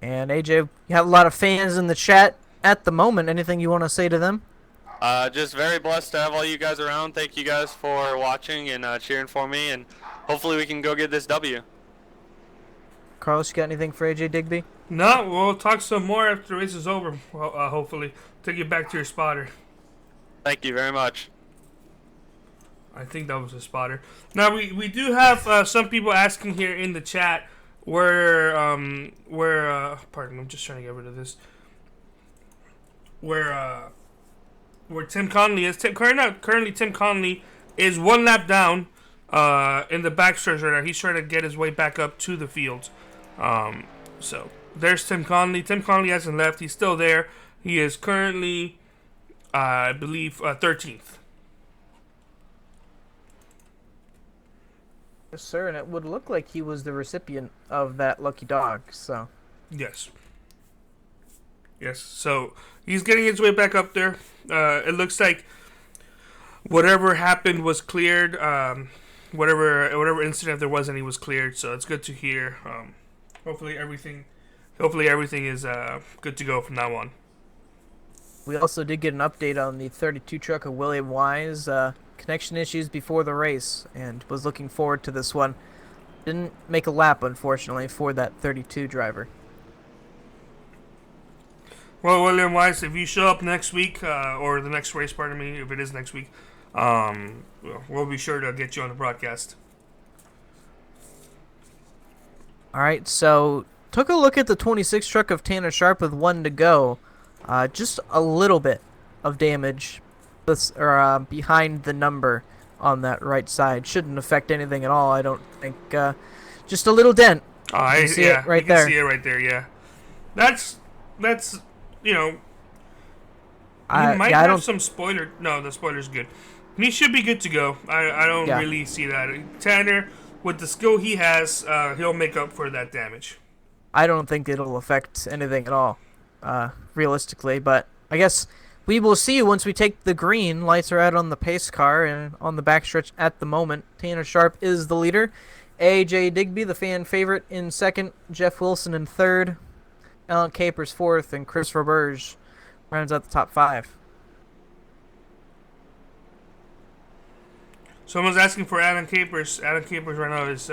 And AJ, you have a lot of fans in the chat at the moment. Anything you want to say to them? Just very blessed to have all you guys around. Thank you guys for watching and cheering for me, and hopefully we can go get this W. Carlos, you got anything for AJ Digby? No, we'll talk some more after the race is over, hopefully. Take you back to your spotter. Thank you very much. I think that was a spotter. Now, we do have some people asking here in the chat where pardon me, I'm just trying to get rid of this. Where Tim Conley is. Currently, Tim Conley is 1 lap down in the backstretch right now. He's trying to get his way back up to the field. So there's Tim Conley. Tim Conley hasn't left. He's still there. He is currently, I believe, 13th. Yes, sir, and it would look like he was the recipient of that lucky dog, so. Yes. Yes, so he's getting his way back up there. It looks like whatever happened was cleared. whatever incident there was any was cleared. So it's good to hear. Hopefully everything is good to go from now on. We also did get an update on the 32 truck of William Wise. Connection issues before the race, and was looking forward to this one. Didn't make a lap, unfortunately, for that 32 driver. Well, William Wise, if you show up next week, or the next race, pardon me, if it is next week, we'll be sure to get you on the broadcast. All right, so took a look at the 26 truck of Tanner Sharp with 1 to go. Just a little bit of damage behind the number on that right side. Shouldn't affect anything at all, I don't think. Just a little dent. You see it right you can there. see it right there, yeah. That's you know, he might have some spoiler. No, the spoiler's good. He should be good to go. I don't really see that. Tanner, with the skill he has, he'll make up for that damage. I don't think it'll affect anything at all, realistically, but I guess we will see once we take the green. Lights are out on the pace car and on the backstretch at the moment. Tanner Sharp is the leader. A.J. Digby, the fan favorite, in second. Jeff Wilson in third. Alan Capers fourth, and Chris Roberge rounds out the top 5. Someone's asking for Alan Capers. Alan Capers right now is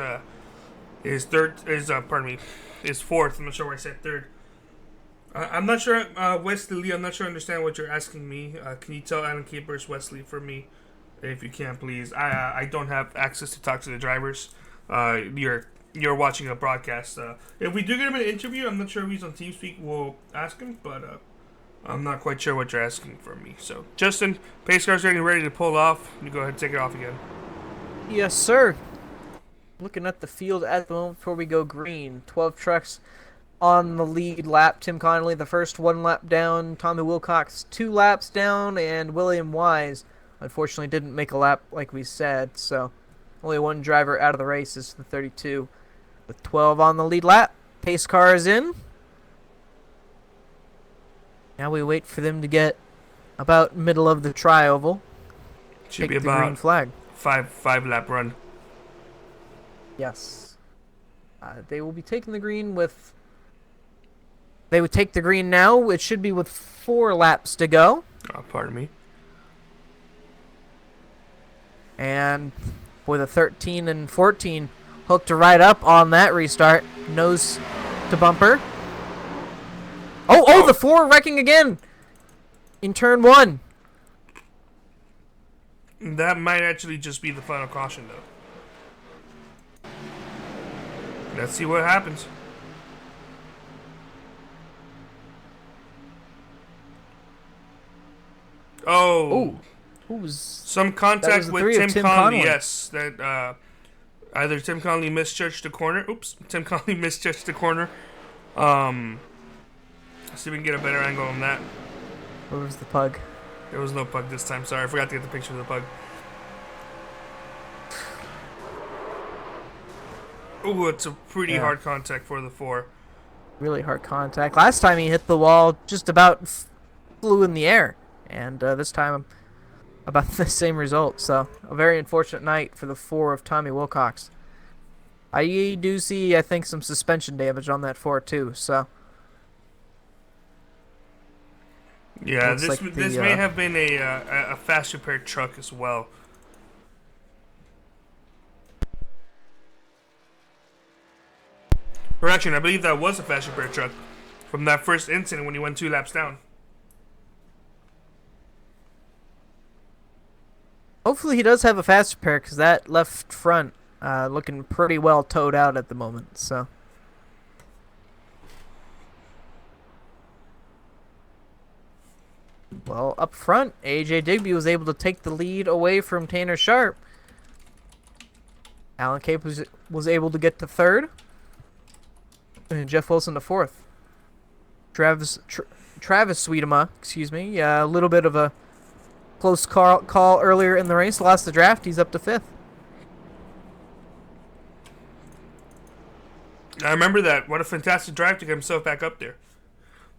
fourth. I'm not sure why I said third. I'm not sure, Wesley. I'm not sure I understand what you're asking me. Can you tell Alan Capers, Wesley, for me, if you can, please? I don't have access to talk to the drivers. You're watching a broadcast. If we do get him an interview, I'm not sure if he's on TeamSpeak. We'll ask him, but I'm not quite sure what you're asking from me. So, Justin, pace car's getting ready to pull off. You go ahead and take it off again. Yes, sir. Looking at the field at the moment before we go green. 12 trucks on the lead lap. Tim Connolly, the first 1 lap down. Tommy Wilcox, 2 laps down. And William Wise, unfortunately, didn't make a lap like we said. So, only 1 driver out of the race is the 32. With 12 on the lead lap. Pace car is in. Now we wait for them to get about middle of the tri-oval. Should Take be the about green flag. 5 lap run. Yes. They will be taking the green with... They would take the green now. It should be with 4 laps to go. Oh, pardon me. And for the 13 and 14, hooked right up on that restart. Nose to bumper. Oh, the 4 wrecking again in turn 1. That might actually just be the final caution, though. Let's see what happens. Oh. Some contact with Tim Connolly. Yes, that either Tim Connolly misjudged the corner. Oops, Tim Connolly misjudged the corner. Let's see if we can get a better angle on that. Where was the pug? There was no pug this time. Sorry, I forgot to get the picture of the pug. Ooh, it's a pretty hard contact for the 4. Really hard contact. Last time he hit the wall, just about flew in the air. And this time, about the same result. So, a very unfortunate night for the 4 of Tommy Wilcox. I do see, I think, some suspension damage on that 4 too. So, yeah, this may have been a fast repaired truck as well. Correction, I believe that was a fast repair truck from that first incident when he went 2 laps down. Hopefully he does have a fast repair, because that left front looking pretty well towed out at the moment. So, well, up front, A.J. Digby was able to take the lead away from Tanner Sharp. Alan Cape was able to get to 3rd. And Jeff Wilson to 4th. Travis Sweetema, excuse me. A little bit of a close call earlier in the race. Lost the draft. He's up to 5th. I remember that. What a fantastic drive to get himself back up there.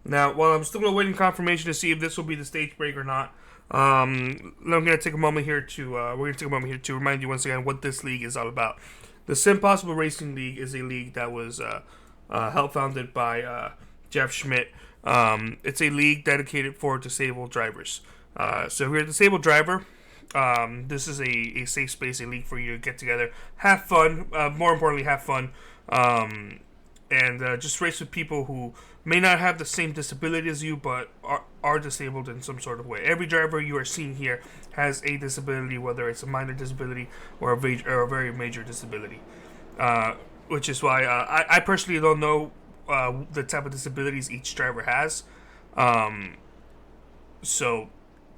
Now, while I'm still awaiting confirmation to see if this will be the stage break or not, I'm gonna take a moment here to remind you once again what this league is all about. The SimPossible Racing League is a league that was helped founded by Jeff Schmidt. It's a league dedicated for disabled drivers. So if you're a disabled driver, this is a safe space, a league for you to get together, have fun. More importantly, have fun, and just race with people who may not have the same disability as you, but are disabled in some sort of way. Every driver you are seeing here has a disability, whether it's a minor disability or a very major disability. Which is why I personally don't know the type of disabilities each driver has. So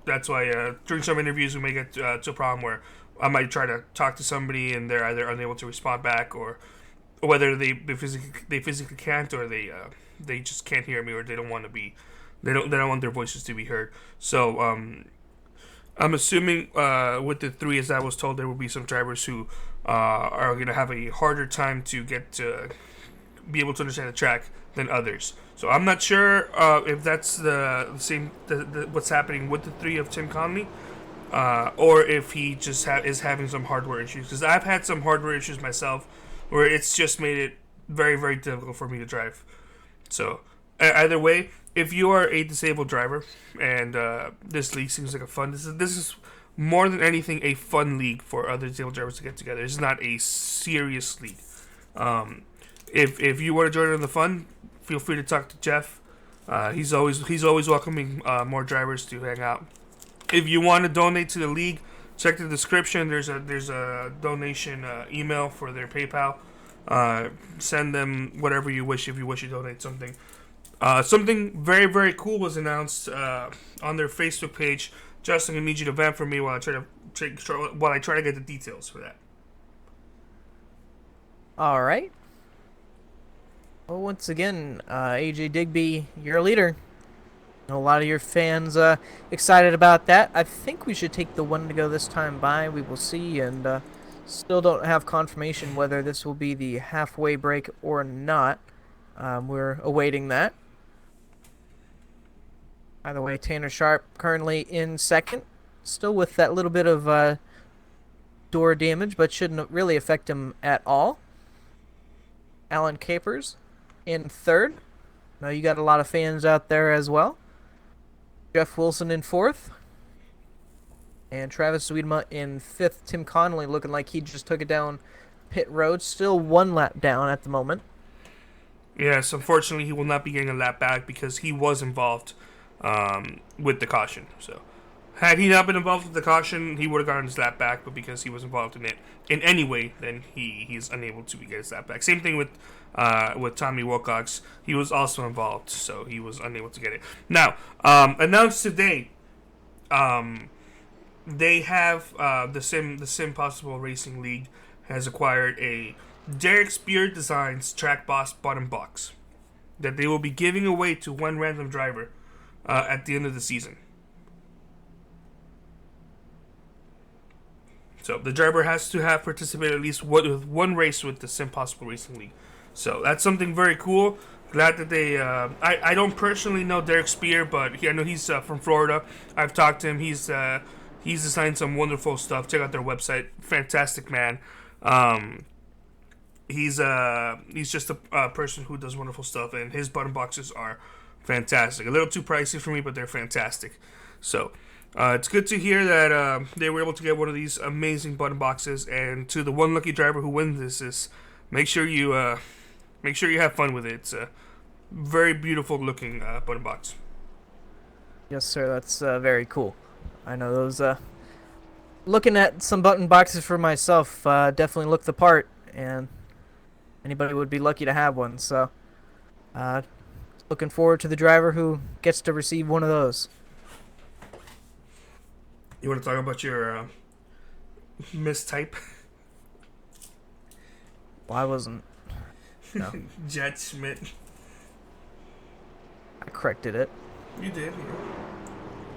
that's why during some interviews we may get to a problem where I might try to talk to somebody and they're either unable to respond back, or whether they physically can't, or they just can't hear me, or they don't want to be they don't want their voices to be heard. So I'm assuming with the three, as I was told, there will be some drivers who are going to have a harder time to get to be able to understand the track than others. So I'm not sure if that's the same what's happening with the three of Tim Conley, or if he just is having some hardware issues. Because I've had some hardware issues myself, where it's just made it very, very difficult for me to drive. So either way, if you are a disabled driver and this league seems like a fun, this is more than anything a fun league for other disabled drivers to get together. It's not a serious league. If you want to join in the fun, feel free to talk to Jeff. He's always welcoming more drivers to hang out. If you want to donate to the league, check the description. There's a donation email for their PayPal. Send them whatever you wish if you wish to donate something. Something very, very cool was announced on their Facebook page. Justin, I need you to vamp for me while I try to get the details for that. All right. Well, once again, AJ Digby, you're a leader. A lot of your fans excited about that. I think we should take the one to go this time by. We will see, and still don't have confirmation whether this will be the halfway break or not. We're awaiting that. Either way, Tanner Sharp currently in second, still with that little bit of door damage, but shouldn't really affect him at all. Alan Capers in third. Now you got a lot of fans out there as well. Jeff Wilson in fourth. And Travis Wiedema in fifth. Tim Connolly looking like he just took it down pit road. Still one lap down at the moment. Yes, unfortunately he will not be getting a lap back because he was involved with the caution. So had he not been involved with the caution, he would have gotten his lap back, but because he was involved in it in any way, then he's unable to get his lap back. Same thing with Tommy Wilcox. He was also involved, so he was unable to get it. Now, announced today, they have the SimPossible Racing League has acquired a Derek Spear Designs Track Boss button box that they will be giving away to one random driver at the end of the season. So the driver has to have participated at least with one race with the SimPossible Racing League. So that's something very cool. Glad that they... I don't personally know Derek Spear, but I know he's from Florida. I've talked to him. He's designed some wonderful stuff. Check out their website. Fantastic man. He's just a person who does wonderful stuff, and his button boxes are fantastic. A little too pricey for me, but they're fantastic. So it's good to hear that they were able to get one of these amazing button boxes. And to the one lucky driver who wins this, make sure you have fun with it. It's a very beautiful looking button box. Yes, sir. That's very cool. I know those. Looking at some button boxes for myself, definitely look the part, and anybody would be lucky to have one. So, looking forward to the driver who gets to receive one of those. You want to talk about your mistype? Well, I wasn't. No. Jet Schmidt. I corrected it. You did.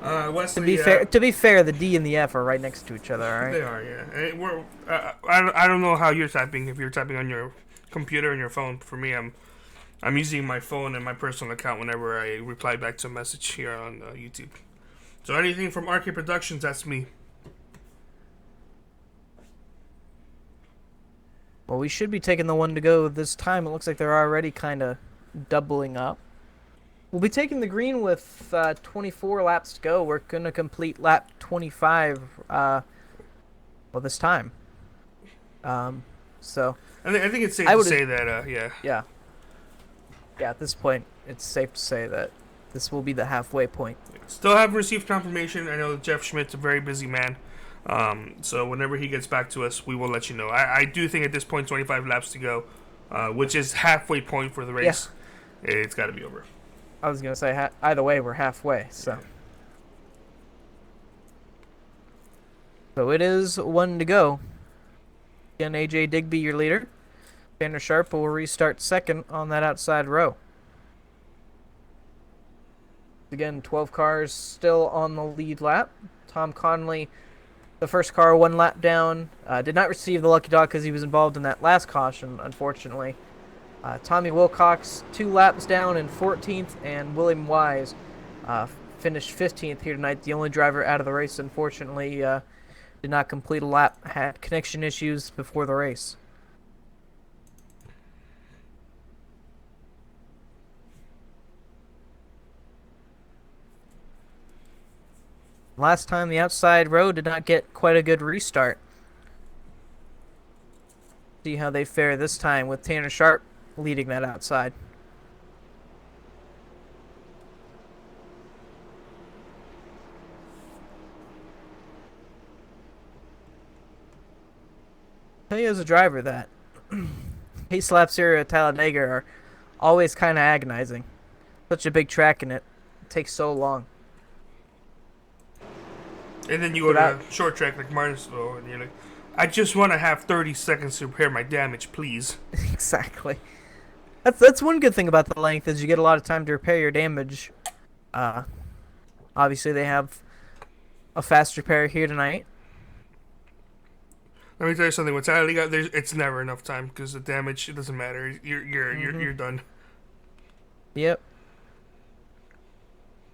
Yeah. Wesley. To be fair, the D and the F are right next to each other. All right. They are, yeah. I don't know how you're typing. If you're typing on your computer and your phone, for me, I'm using my phone and my personal account whenever I reply back to a message here on YouTube. So anything from Arcade Productions, that's me. Well, we should be taking the one to go this time. It looks like they're already kind of doubling up. We'll be taking the green with 24 laps to go. We're going to complete lap 25 this time. So I think it's safe to say that, yeah. Yeah. Yeah, at this point, it's safe to say that this will be the halfway point. Still haven't received confirmation. I know Jeff Schmidt's a very busy man. So whenever he gets back to us, we will let you know. I do think at this point, 25 laps to go, which is halfway point for the race. Yeah. It's got to be over. I was going to say, either way, we're halfway. So. Yeah. So it is one to go. Again, AJ Digby, your leader. Tanner Sharp will restart second on that outside row. Again, 12 cars still on the lead lap. Tom Conley, the first car, 1 lap down. Did not receive the lucky dog because he was involved in that last caution, unfortunately. Tommy Wilcox, 2 laps down in 14th, and William Wise finished 15th here tonight. The only driver out of the race, unfortunately, did not complete a lap, had connection issues before the race. Last time the outside row did not get quite a good restart. See how they fare this time with Tanner Sharp leading that outside. I'll tell you as a driver that pace laps here at Talladega are always kind of agonizing. Such a big track and it takes so long. And then you go to a short track like Martinsville and you're like, I just want to have 30 seconds to repair my damage, please. Exactly. That's one good thing about the length is you get a lot of time to repair your damage. Obviously they have a fast repair here tonight. Let me tell you something. With Talladega, it's never enough time because the damage, it doesn't matter. You're done. Yep.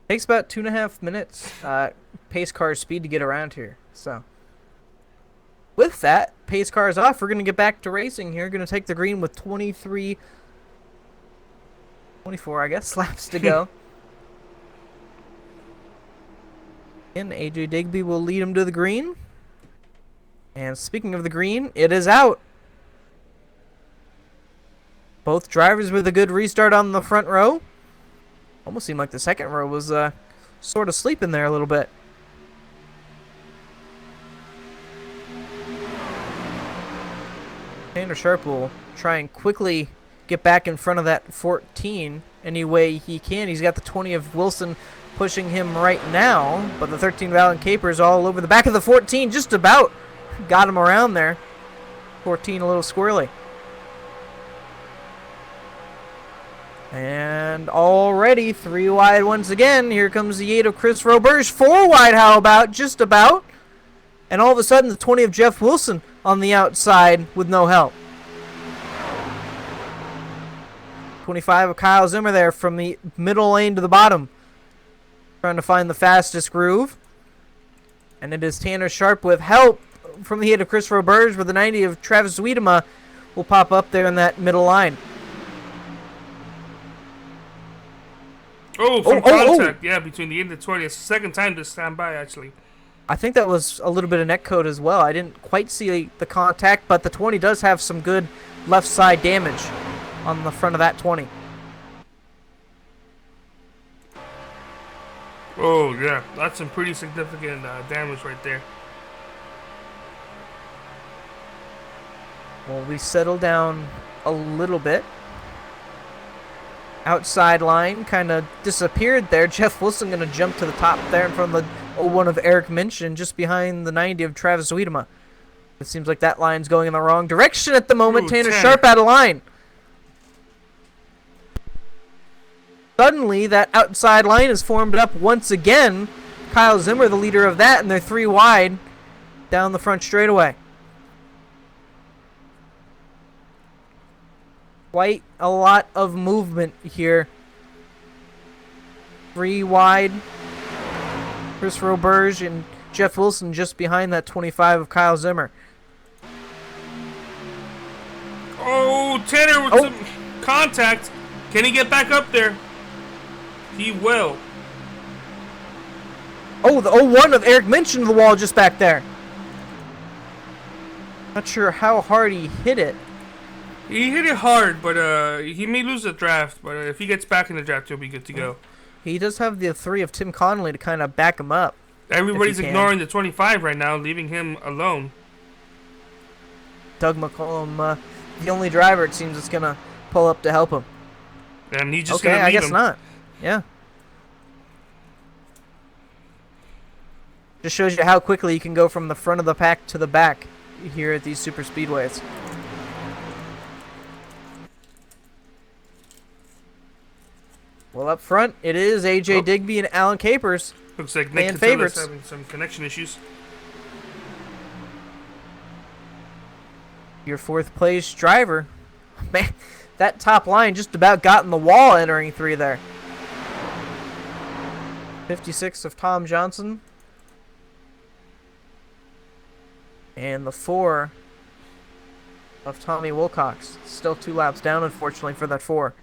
Takes about 2.5 minutes pace car speed to get around here. So with that, pace car is off. We're going to get back to racing here. Going to take the green with 24, I guess, laps to go. And AJ Digby will lead him to the green. And speaking of the green, it is out. Both drivers with a good restart on the front row. Almost seemed like the second row was sort of sleeping there a little bit. Tanner Sharp will try and quickly get back in front of that 14 any way he can. He's got the 20 of Wilson pushing him right now, but the 13 of Alan Caper is all over the back of the 14, just about got him around there. 14 a little squirrely. And already 3 wide once again. Here comes the 8 of Chris Roberge. 4 wide, how about? Just about. And all of a sudden, the 20 of Jeff Wilson on the outside with no help. 25 of Kyle Zimmer there from the middle lane to the bottom. Trying to find the fastest groove. And it is Tanner Sharp with help from the 8 of Chris Roberge, with the 90 of Travis Wiedema will pop up there in that middle line. Oh, from contact, yeah, between the 8 and the 20. It's the second time to stand by, actually. I think that was a little bit of neck code as well. I didn't quite see the contact, but the 20 does have some good left side damage on the front of that 20. Oh, yeah. That's some pretty significant damage right there. Well, we settle down a little bit. Outside line kind of disappeared there. Jeff Wilson going to jump to the top there in front of the 01 of Eric Minchin, just behind the 90 of Travis Wiedema. It seems like that line's going in the wrong direction at the moment. Ooh, Tanner Sharp out of line. Suddenly, that outside line is formed up once again. Kyle Zimmer, the leader of that, and they're 3 wide down the front straightaway. Quite a lot of movement here. 3 wide. Christopher Burge and Jeff Wilson just behind that 25 of Kyle Zimmer. Oh, Tanner with some contact. Can he get back up there? He will. Oh, the 0-1 of Eric Minch into the wall just back there. Not sure how hard he hit it. He hit it hard, but he may lose the draft. But if he gets back in the draft, he'll be good to go. He does have the 3 of Tim Connolly to kind of back him up. Everybody's ignoring the 25 right now, leaving him alone. Doug McCollum, the only driver it seems that's going to pull up to help him. And he's just okay, going to leave him. I guess not. Yeah. Just shows you how quickly you can go from the front of the pack to the back here at these super speedways. Well, up front, it is AJ Digby and Alan Capers. Looks like Nick favorites. Catilla's having some connection issues. Your 4th place driver. Man, that top line just about got in the wall entering 3 there. 56 of Tom Johnson. And the 4 of Tommy Wilcox. Still 2 laps down, unfortunately, for that 4.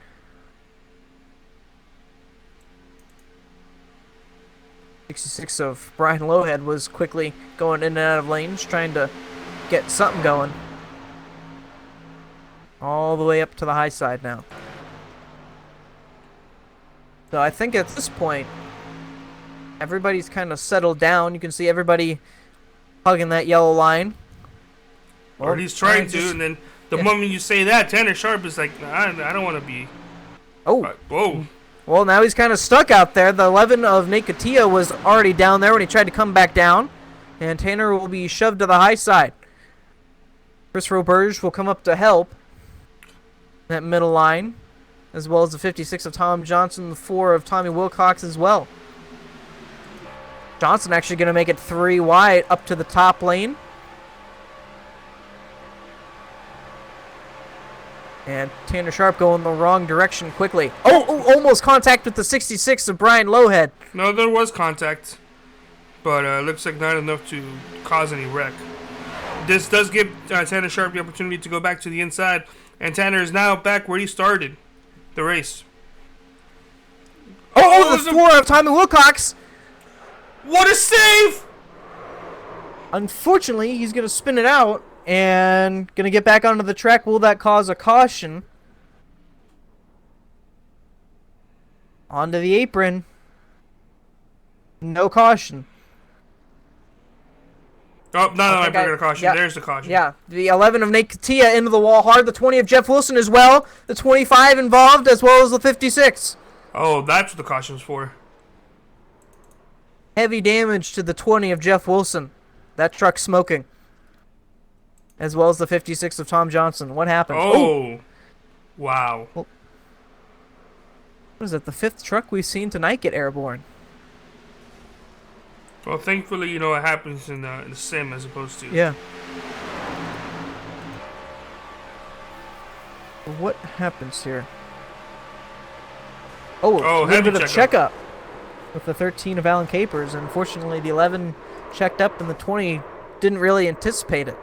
.66 of Brian Lowhead was quickly going in and out of lanes, trying to get something going. All the way up to the high side now. So I think at this point, everybody's kind of settled down. You can see everybody hugging that yellow line. Well, or he's trying to, and then the moment you say that, Tanner Sharp is like, nah, I don't want to be. Oh. Whoa. Well, now he's kind of stuck out there. The 11 of Nate Katia was already down there when he tried to come back down. And Tanner will be shoved to the high side. Chris Roberge will come up to help. That middle line. As well as the 56 of Tom Johnson, the 4 of Tommy Wilcox as well. Johnson actually going to make it 3 wide up to the top lane. And Tanner Sharp going the wrong direction quickly. Oh, almost contact with the 66 of Brian Lowhead. No, there was contact. But looks like not enough to cause any wreck. This does give Tanner Sharp the opportunity to go back to the inside. And Tanner is now back where he started the race. Oh, the 4 of Tommy Wilcox. What a save! Unfortunately, he's going to spin it out. And going to get back onto the track. Will that cause a caution? Onto the apron. No caution. Oh, no, I'm bringing a caution. Yeah, there's the caution. Yeah, the 11 of Nate Katia into the wall hard. The 20 of Jeff Wilson as well. The 25 involved as well as the 56. Oh, that's what the caution's for. Heavy damage to the 20 of Jeff Wilson. That truck's smoking. As well as the 56 of Tom Johnson. What happened? Oh. Wow. Well, what is that? The 5th truck we've seen tonight get airborne. Well, thankfully, you know, it happens in the sim as opposed to... Yeah. What happens here? Oh, a little bit of checkup with the 13 of Alan Capers. Unfortunately, the 11 checked up and the 20 didn't really anticipate it.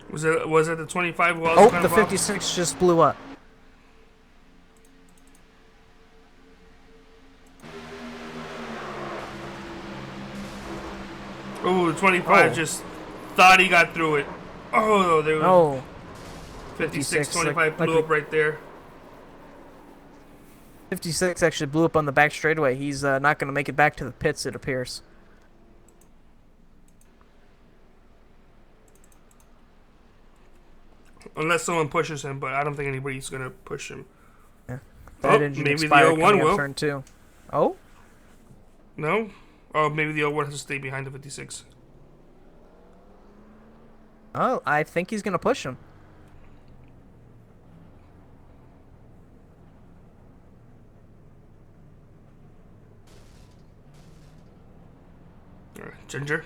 Was it the 25 who also the 56 just blew up. Oh, the 25 just thought he got through it. Oh, there was 56, 25 blew up right there. 56 actually blew up on the back straightaway. He's not going to make it back to the pits, it appears. Unless someone pushes him, but I don't think anybody's going to push him. Yeah. Maybe the 01 will. Turn 2. Oh? No? Oh, maybe the 01 has to stay behind the 56. Oh, I think he's going to push him. Ginger?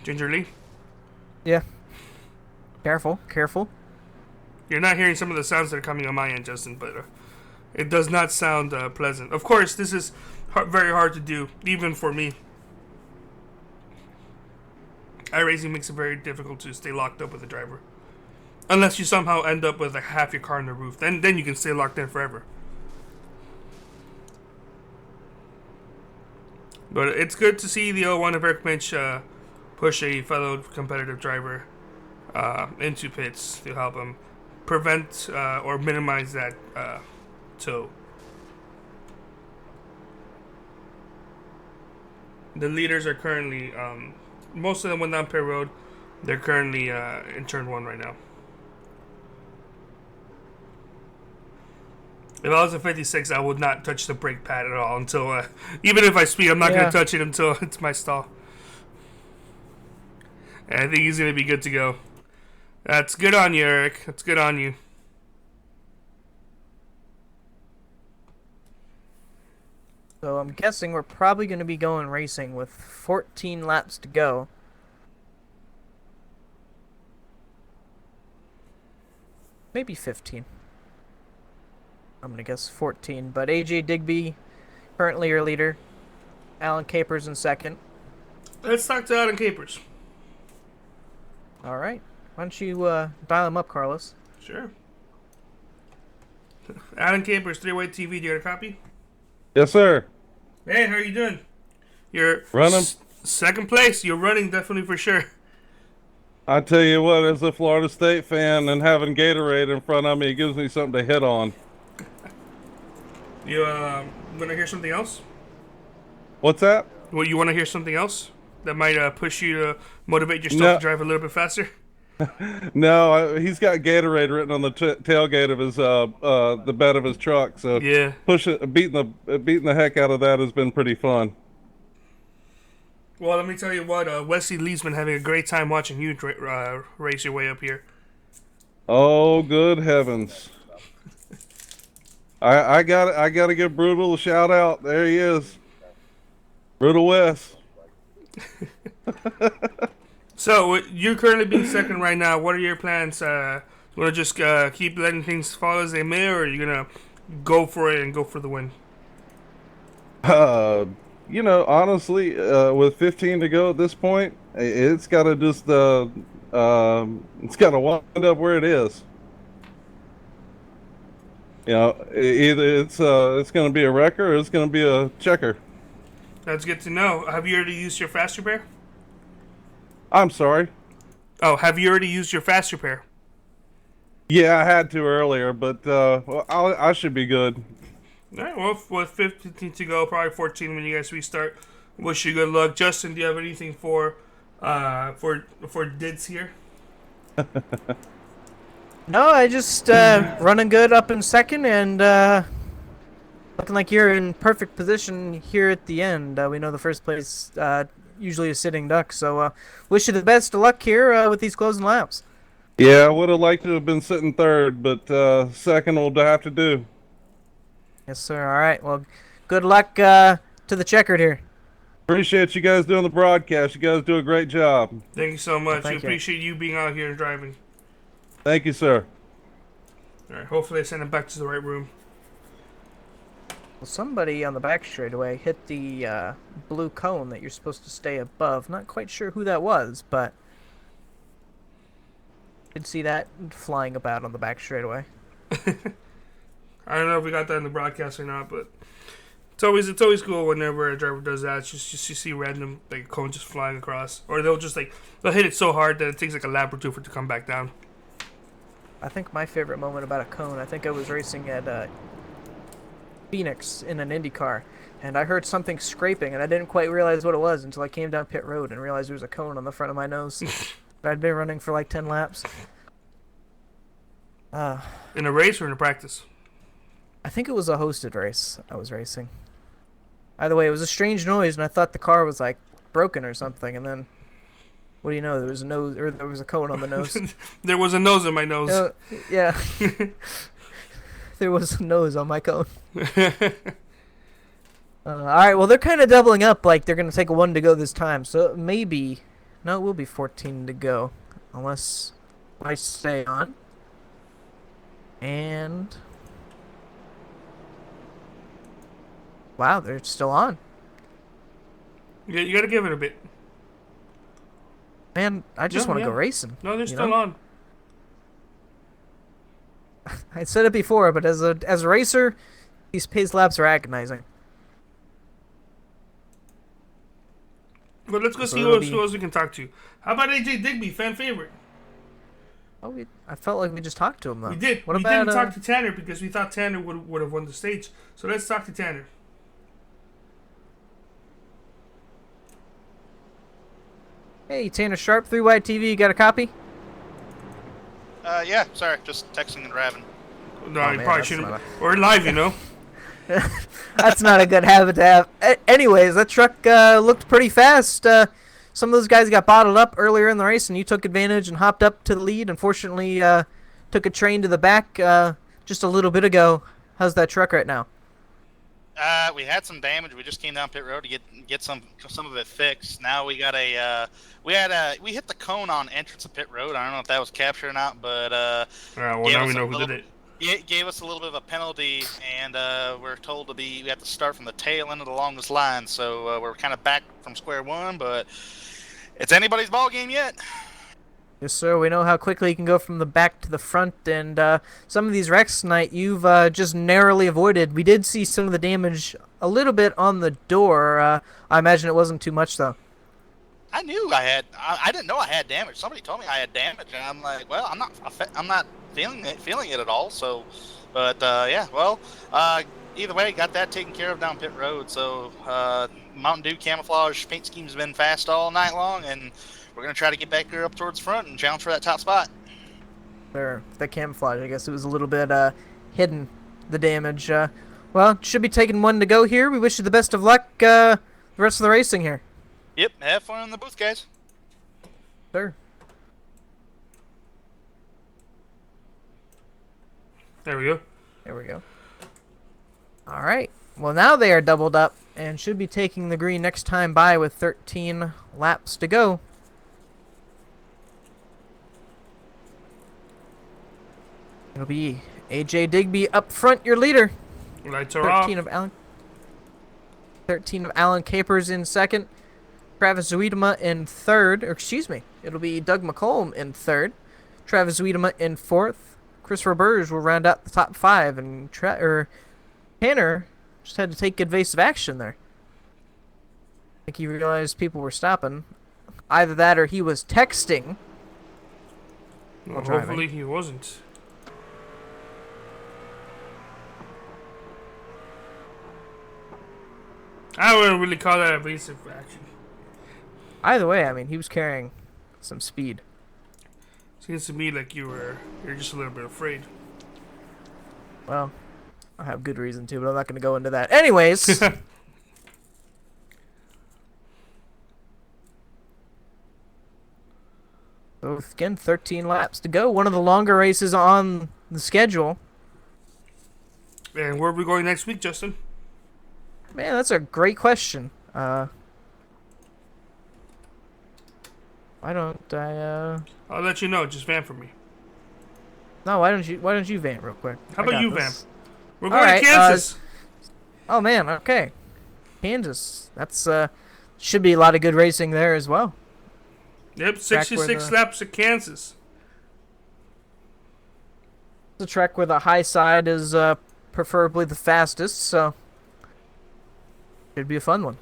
Gingerly? Yeah. Careful, careful. You're not hearing some of the sounds that are coming on my end, Justin, but It does not sound pleasant. Of course, this is very hard to do, even for me. iRacing makes it very difficult to stay locked up with the driver. Unless you somehow end up with like half your car on the roof. Then you can stay locked in forever. But it's good to see the 01 of Eric Minch push a fellow competitive driver into pits to help him prevent or minimize that tow. The leaders are currently, most of them went down pit road. They're currently in turn 1 right now. If I was a 56, I would not touch the brake pad at all until, even if I speed, I'm not going to touch it until it's my stall. And I think he's going to be good to go. That's good on you, Eric. That's good on you. So I'm guessing we're probably going to be going racing with 14 laps to go. Maybe 15. I'm going to guess 14. But AJ Digby, currently your leader. Alan Capers in second. Let's talk to Alan Capers. All right. Why don't you dial him up, Carlos? Sure. Alan Capers, 3-Way TV. Do you got a copy? Yes, sir. Hey, how are you doing? You're running. Second place. You're running, definitely for sure. I tell you what, as a Florida State fan and having Gatorade in front of me, it gives me something to hit on. You want to hear something else? What's that? Well, you want to hear something else that might push you to motivate yourself to drive a little bit faster? No, he's got Gatorade written on the tailgate of his the bed of his truck. So yeah, beating the heck out of that has been pretty fun. Well, let me tell you what, Wesley Lee's been having a great time watching you race your way up here. Oh, good heavens! I got to give Brutal a shout out. There he is, Brutal Wes. So, you're currently being second right now. What are your plans? You want to just keep letting things fall as they may, or are you going to go for it and go for the win? You know, honestly, with 15 to go at this point, it's got to just, it's got to wind up where it is. You know, either it's going to be a wrecker or it's going to be a checker. That's good to know. Have you already used your fast repair? I'm sorry. Oh, have you already used your fast repair? Yeah, I had to earlier, but well, I should be good. All right, well, with 15 to go, probably 14 when you guys restart. Wish you good luck. Justin, do you have anything for Dids here? No, I just running good up in second and looking like you're in perfect position here at the end. We know the first place usually a sitting duck, so wish you the best of luck here with these closing laps. Yeah, I would have liked to have been sitting third, but second will have to do. Yes, sir. All right. Well, good luck to the checkered here. Appreciate you guys doing the broadcast. You guys do a great job. Thank you so much. Well, we appreciate you being out here and driving. Thank you, sir. All right. Hopefully, I send him back to the right room. Well, somebody on the back straightaway hit the blue cone that you're supposed to stay above. Not quite sure who that was, but I did see that flying about on the back straightaway. I don't know if we got that in the broadcast or not, but it's always cool whenever a driver does that. It's just you see random like cone just flying across, or they'll hit it so hard that it takes like a lap or two for it to come back down. I think my favorite moment about a cone, I think I was racing at Phoenix in an Indy car, and I heard something scraping, and I didn't quite realize what it was until I came down pit road and realized there was a cone on the front of my nose. I'd been running for like 10 laps. In a race or in a practice? I think it was a hosted race I was racing. Either way, it was a strange noise, and I thought the car was like broken or something, and then what do you know? There was a nose, or there was a cone on the nose. There was a nose on my nose. Yeah. There was a nose on my cone. All right, well, they're kind of doubling up, like they're going to take a 1 to go this time. So maybe, no, it will be 14 to go, unless I stay on. And Wow, they're still on. Yeah, you gotta give it a bit. Man, I just want to go racing. No, they're still on. I said it before, but as a racer, these pace laps are agonizing. But let's go see who else we can talk to. How about AJ Digby, fan favorite? Oh, I felt like we just talked to him, though. We did. We didn't talk to Tanner because we thought Tanner would have won the stage. So let's talk to Tanner. Hey, Tanner Sharp, 3 Wide TV, you got a copy? Yeah, sorry, just texting and driving. No, you probably shouldn't. We're live, you know. That's not a good habit to have. Anyways, that truck looked pretty fast. Some of those guys got bottled up earlier in the race, and you took advantage and hopped up to the lead. Unfortunately, took a train to the back just a little bit ago. How's that truck right now? We had some damage. We just came down pit road to get some of it fixed. Now we got we hit the cone on entrance of pit road. I don't know if that was captured or not, but well, now we know who did it. It gave us a little bit of a penalty, and we're told we have to start from the tail end of the longest line. So we're kind of back from square one, but it's anybody's ball game yet. Yes, sir. We know how quickly you can go from the back to the front, and some of these wrecks tonight you've just narrowly avoided. We did see some of the damage a little bit on the door. I imagine it wasn't too much, though. I knew I had. I didn't know I had damage. Somebody told me I had damage, and I'm like, well, I'm not feeling it at all. So, but yeah, well, either way, got that taken care of down pit road. So, Mountain Dew camouflage paint scheme's been fast all night long, and we're gonna try to get back here up towards the front and challenge for that top spot. There, the camouflage. I guess it was a little bit hidden, the damage. Well, should be taking one to go here. We wish you the best of luck the rest of the racing here. Yep, have fun in the booth, guys. Sure. There we go. There we go. All right. Well, now they are doubled up and should be taking the green next time by with 13 laps to go. It'll be AJ Digby up front, your leader. Lights are off. 13 of Alan Capers in second. Travis Zuidema in third. Or excuse me, it'll be Doug McCollum in third. Travis Zuidema in fourth. Chris Roberge will round out the top five, and Tanner just had to take evasive action there. I think he realized people were stopping. Either that or he was texting. Well, hopefully he wasn't. I wouldn't really call that evasive action. Either way, I mean, he was carrying some speed. Seems to me like you're just a little bit afraid. Well, I have good reason to, but I'm not going to go into that. Anyways. So again, 13 laps to go. One of the longer races on the schedule. And where are we going next week, Justin? Man, that's a great question. Why don't I? I'll let you know. Just vamp for me. No, why don't you vamp real quick? How about you vamp? We're All going to Kansas. Oh man, okay. Kansas. That's should be a lot of good racing there as well. Yep, 66 laps of Kansas. It's a track where the high side is preferably the fastest, so should be a fun one.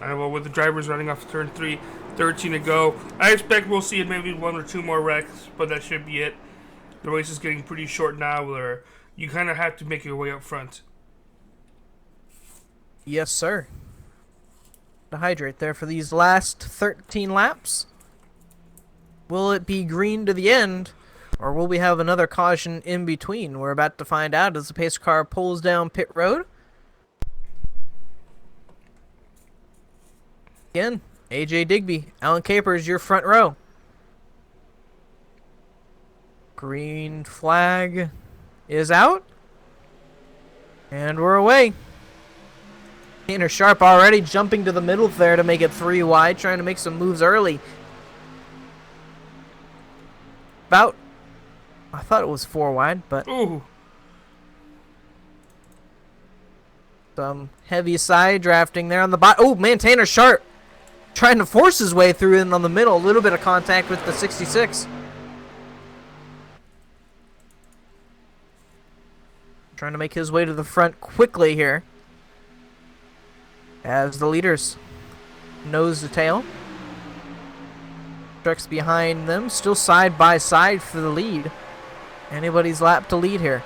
Well, with the drivers running off turn 3, 13 to go, I expect we'll see maybe one or two more wrecks, but that should be it. The race is getting pretty short now, where you kind of have to make your way up front. Yes, sir. To hydrate there for these last 13 laps. Will it be green to the end, or will we have another caution in between? We're about to find out as the pace car pulls down pit road. Again, AJ Digby, Alan Capers, your front row. Green flag is out. And we're away. Tanner Sharp already jumping to the middle there to make it 3 wide, trying to make some moves early. I thought it was 4 wide, but Ooh. Some heavy side drafting there on the bottom. Oh, man, Tanner Sharp trying to force his way through in on the middle. A little bit of contact with the 66. Trying to make his way to the front quickly here. As the leaders nose to tail. Trucks behind them, still side by side for the lead. Anybody's lap to lead here.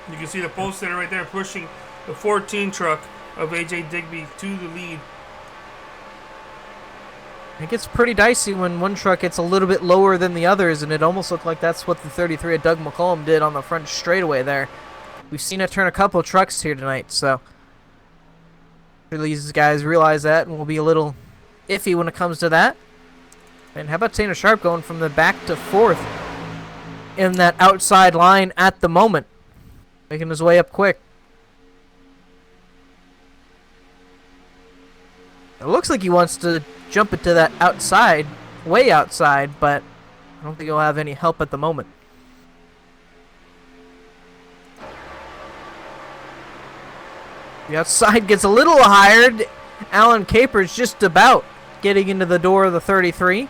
You can see the pole sitter right there pushing the 14 truck of AJ Digby to the lead. It gets pretty dicey when one truck gets a little bit lower than the others, and it almost looked like that's what the 33 of Doug McCollum did on the front straightaway there. We've seen it turn a couple of trucks here tonight, so these guys realize that and will be a little iffy when it comes to that. And how about Tanner Sharp going from the back to fourth in that outside line at the moment, making his way up quick. It looks like he wants to jump into that outside, way outside, but I don't think he'll have any help at the moment. The outside gets a little higher. Alan Capers just about getting into the door of the 33.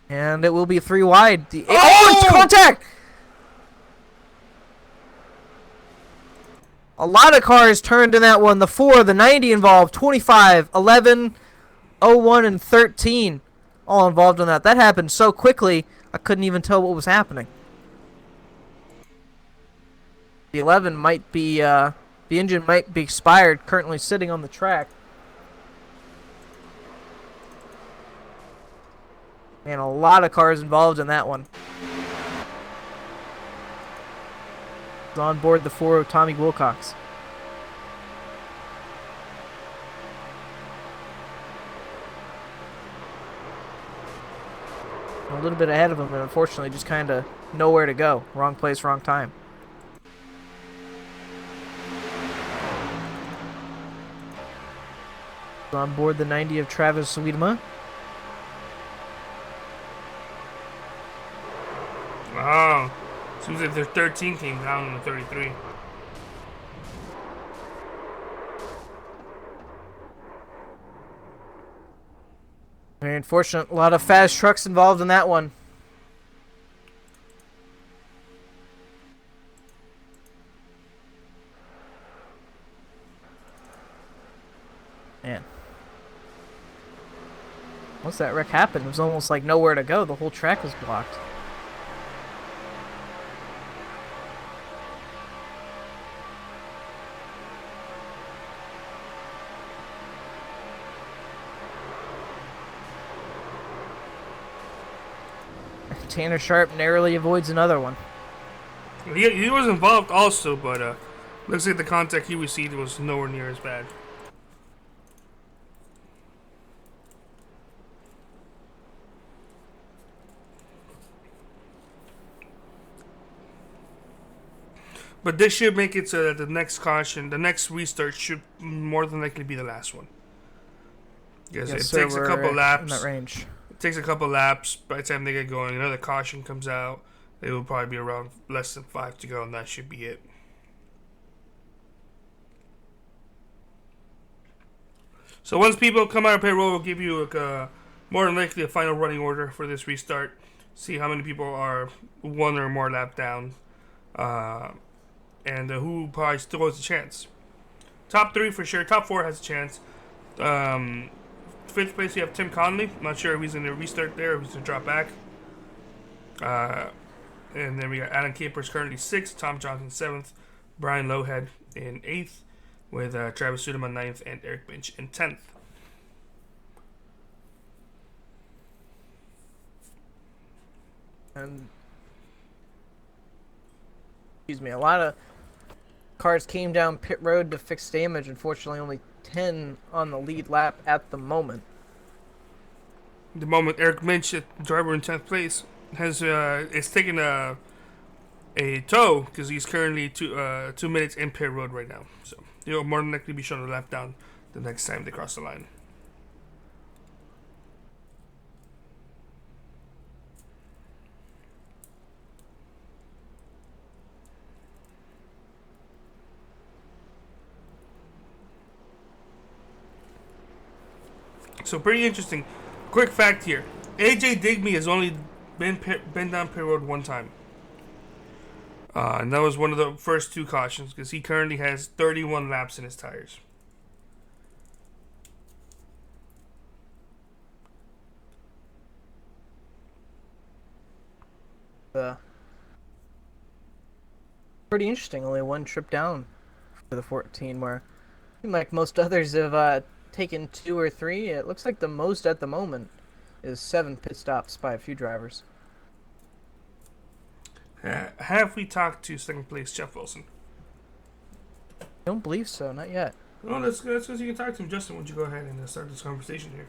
And it will be 3 wide. Oh, it's contact! A lot of cars turned in that one. The 4, the 90 involved, 25, 11, 01, and 13 all involved in that. That happened so quickly, I couldn't even tell what was happening. The 11 might be, the engine might be expired, currently sitting on the track. And a lot of cars involved in that one. On board the 4 of Tommy Wilcox. A little bit ahead of him, and unfortunately just kind of nowhere to go. Wrong place, wrong time. On board the 90 of Travis Wiedema. Wow. Seems like their 13 came down on the 33. Very unfortunate. A lot of fast trucks involved in that one. Man. Once that wreck happened, it was almost like nowhere to go. The whole track was blocked. Tanner Sharp narrowly avoids another one. He was involved also, but looks like the contact he received was nowhere near as bad. But this should make it so that the next caution, the next restart should more than likely be the last one. Because it takes a couple laps. In that range. It takes a couple laps. By the time they get going, another caution comes out. They will probably be around less than 5 to go, and that should be it. So once people come out of pit road, we'll give you more than likely a final running order for this restart. See how many people are one or more lap down. And who probably still has a chance. Top 3 for sure. Top 4 has a chance. 5th place, you have Tim Conley. Not sure if he's going to restart there or if he's going to drop back. And then we got Alan Capers currently 6th. Tom Johnson 7th. Brian Lowhead in 8th. With Travis Sudema 9th and Eric Binch in 10th. And excuse me, a lot of cars came down pit road to fix damage. Unfortunately, only 10 on the lead lap at the moment. The moment Eric Minch, driver in 10th place, has is taking a tow because he's currently 2 minutes in pit road right now. So he'll more than likely be shown a lap down the next time they cross the line. So pretty interesting. Quick fact here: AJ Digby has only been down pit road one time, and that was one of the first 2 cautions because he currently has 31 laps in his tires. Pretty interesting. Only 1 trip down for the 14, where like most others have taken 2 or 3. It looks like the most at the moment is 7 pit stops by a few drivers. Have we talked to second place Jeff Wilson? I don't believe so. Not yet. Oh, that's good. So you can talk to him. Justin, why don't you go ahead and start this conversation here?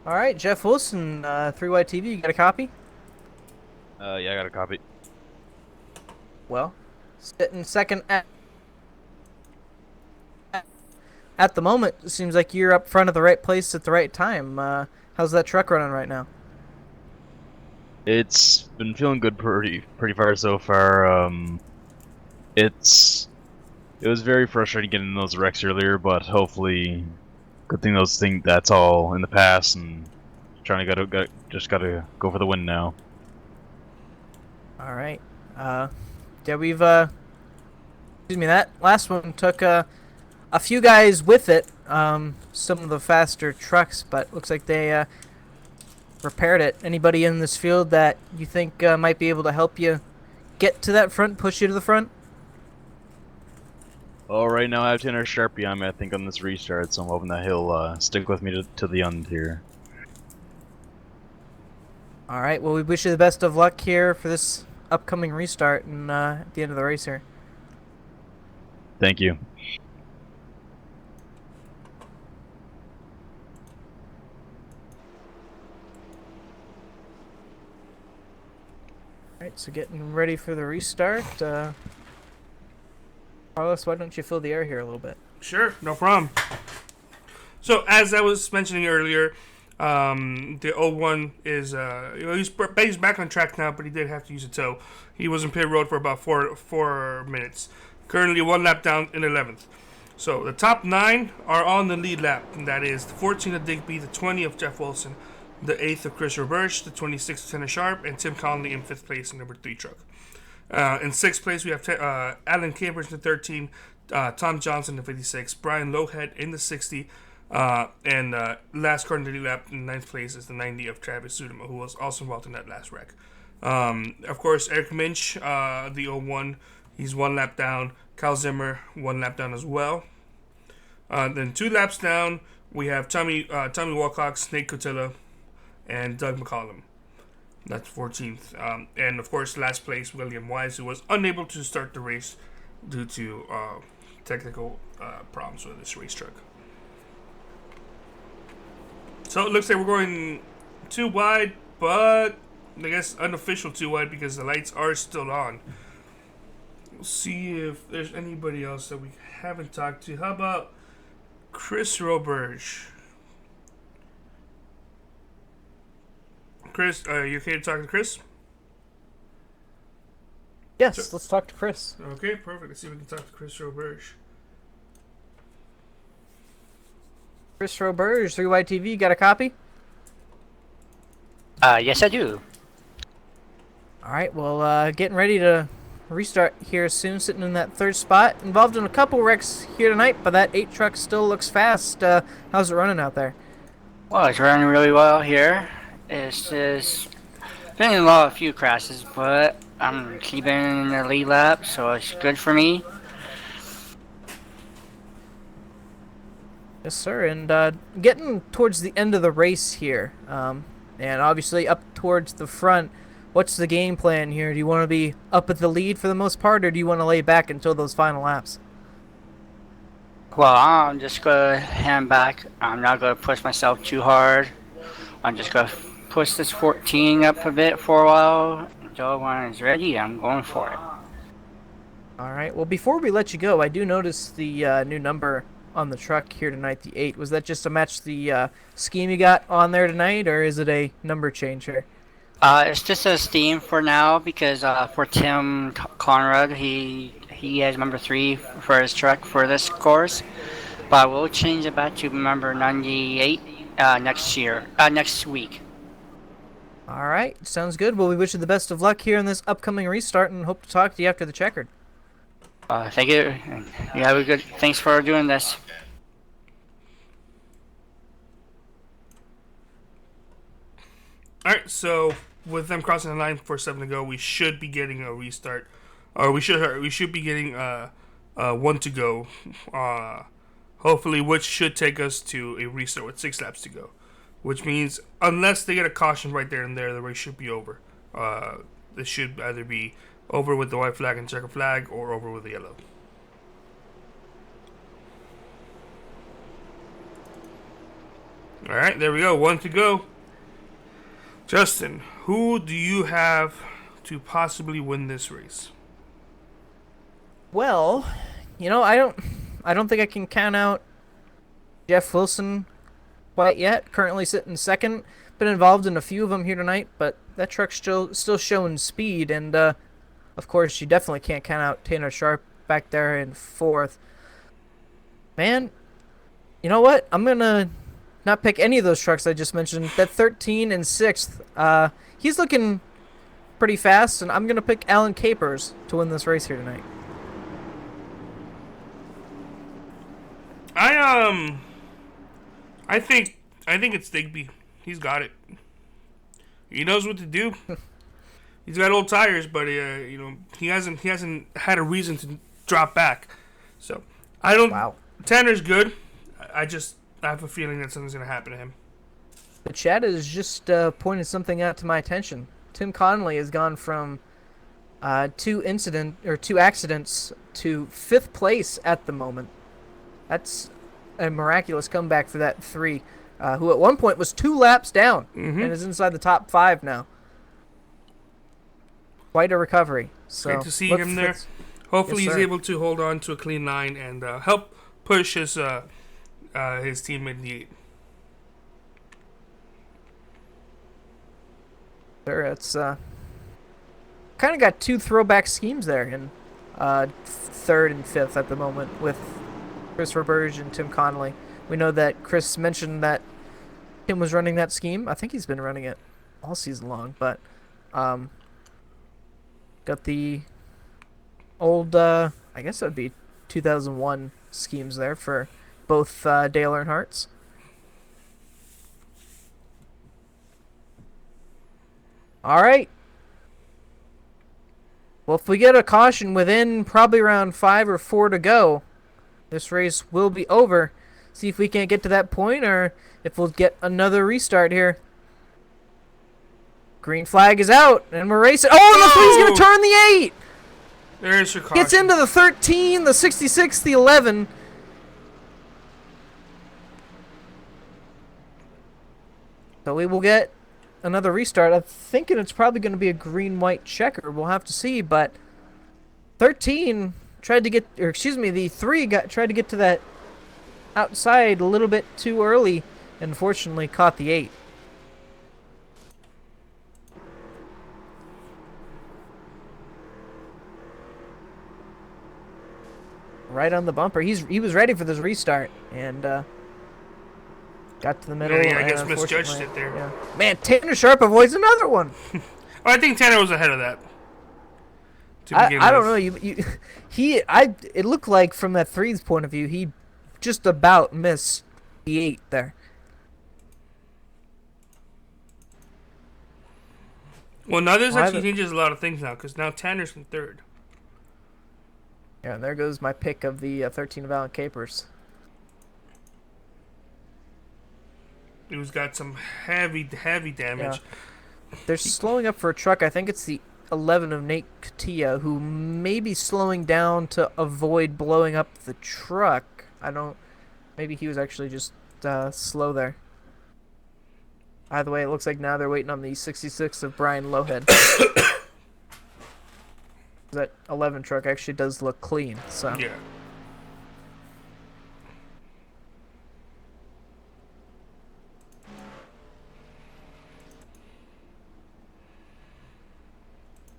All right, Jeff Wilson, 3YTV, you got a copy? Yeah, I got a copy. Well, sitting second at the moment, it seems like you're up front of the right place at the right time. How's that truck running right now? It's been feeling good pretty far so far. It was very frustrating getting those wrecks earlier, but hopefully, good thing that's all in the past, and just gotta go for the win now. All right. Yeah, we've excuse me. That last one took a few guys with it. Some of the faster trucks, but looks like they repaired it. Anybody in this field that you think might be able to help you get to that front, push you to the front? Well, right now I have Tanner Sharp behind me, I think, on this restart, so I'm hoping that he'll stick with me to the end here. All right. Well, we wish you the best of luck here for this upcoming restart and at the end of the race here. Thank you. All right. So getting ready for the restart. Carlos, why don't you fill the air here a little bit? Sure, no problem. So as I was mentioning earlier, the 01 is he's back on track now, but he did have to use a tow. He was in pit road for about four minutes. Currently 1 lap down in 11th. So the top 9 are on the lead lap, and that is the 14 of Digby, the 20 of Jeff Wilson, the 8th of Chris Roberge, the 26th of Tanner Sharp, and Tim Conley in 5th place in number 3 truck. In 6th place, we have Alan Cambridge in the 13, Tom Johnson in the 56, Brian Lowhead in the 60, and last car in the lap in 9th place is the 90 of Travis Sudema, who was also involved in that last wreck. Of course, Eric Minch, the 01, he's 1 lap down. Kyle Zimmer, 1 lap down as well. Then 2 laps down, we have Tommy Wilcox, Nate Cotilla, and Doug McCollum. That's 14th. And of course, last place, William Wise, who was unable to start the race due to technical problems with this race truck. So it looks like we're going 2 wide, but I guess unofficial 2 wide because the lights are still on. We'll see if there's anybody else that we haven't talked to. How about Chris Roberge? Chris, you okay to talk to Chris? Yes, let's talk to Chris. Okay, perfect. Let's see if we can talk to Chris Roberge. Chris Roberge, 3YTV, got a copy? Yes, I do. All right, well, getting ready to restart here soon, sitting in that 3rd spot. Involved in a couple wrecks here tonight, but that 8 truck still looks fast. How's it running out there? Well, it's running really well here. It's just been a few crashes, but I'm keeping in the lead lap, so it's good for me. Yes, sir. And getting towards the end of the race here, and obviously up towards the front, what's the game plan here? Do you want to be up at the lead for the most part, or do you want to lay back until those final laps? Well, I'm just going to hang back. I'm not going to push myself too hard. I'm just going to push this 14 up a bit for a while. Until when it's ready, I'm going for it. All right. Well, before we let you go, I do notice the new number on the truck here tonight, the 8. Was that just to match the scheme you got on there tonight, or is it a number change here? It's just a Steam for now because for Tim Conrad, he has number 3 for his truck for this course. But we'll change it back to number 98 next week. All right, sounds good. Well, we wish you the best of luck here in this upcoming restart, and hope to talk to you after the checkered. Thank you. And you have a good. Thanks for doing this. All right, so with them crossing the line for 7 to go, we should be getting a restart, or we should be getting 1 to go. Hopefully, which should take us to a restart with 6 laps to go. Which means, unless they get a caution right there and there, the race should be over. This should either be over with the white flag and checker flag, or over with the yellow. Alright, there we go. 1 to go. Justin, who do you have to possibly win this race? Well, I don't think I can count out Jeff Wilson quite yet. Currently sitting second. Been involved in a few of them here tonight, but that truck's still showing speed. And of course, you definitely can't count out Tanner Sharp back there in 4th. Man, you know what? I'm gonna not pick any of those trucks I just mentioned. That 13 and 6th, he's looking pretty fast, and I'm gonna pick Alan Capers to win this race here tonight. I think it's Digby. He's got it. He knows what to do. He's got old tires, but he hasn't had a reason to drop back. So I don't. Wow. Tanner's good. I have a feeling that something's gonna happen to him. The chat has just pointed something out to my attention. Tim Connolly has gone from 2 accidents to 5th place at the moment. That's a miraculous comeback for that 3, who at one point was 2 laps down and is inside the top 5 now. Quite a recovery. So great to see him there. Hopefully he's able to hold on to a clean line and help push his teammate in the 8. Sure, it's kind of got 2 throwback schemes there in 3rd and 5th at the moment with Christopher Burge and Tim Connolly. We know that Chris mentioned that Tim was running that scheme. I think he's been running it all season long, but got the old, I guess that would be 2001 schemes there for both Dale Earnhardt's. All right. Well, if we get a caution within probably around 5 or 4 to go, this race will be over. See if we can't get to that point or if we'll get another restart here. Green flag is out, and we're racing. Oh, and the 3's going to turn the 8! There's your caution. Gets into the 13, the 66, the 11. So we will get another restart. I'm thinking it's probably going to be a green-white checker. We'll have to see, but 13 tried to get, or excuse me, the 3 tried to get to that outside a little bit too early, and unfortunately caught the 8. Right on the bumper. He was ready for this restart, and got to the middle. Yeah, I guess misjudged it there. Yeah. Man, Tanner Sharp avoids another one. I think Tanner was ahead of that. I don't know. It looked like from that 3's point of view, he just about missed the 8 there. Well, now this actually changes a lot of things now, because now Tanner's in 3rd. Yeah, and there goes my pick of the 13 of Alan Capers. He's got some heavy damage. Yeah. They're slowing up for a truck. I think it's the 11 of Nate Katia, who may be slowing down to avoid blowing up the truck. Maybe he was actually just slow there. Either way, it looks like now they're waiting on the 66 of Brian Lowhead. That 11 truck actually does look clean, so. Yeah.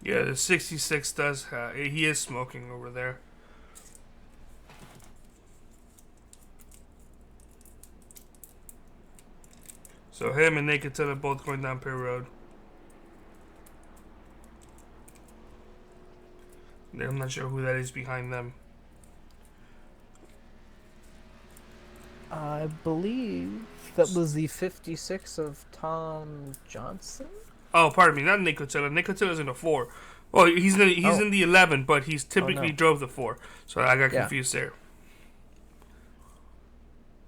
Yeah, the 66 does. He is smoking over there. So him and Naked Taylor both going down pit road. I'm not sure who that is behind them. I believe that was the 56 of Tom Johnson. Oh, pardon me, not Nicotella. Nicotella's in the 4. Well, he's in the 11, but he's typically drove the 4. So I got confused there.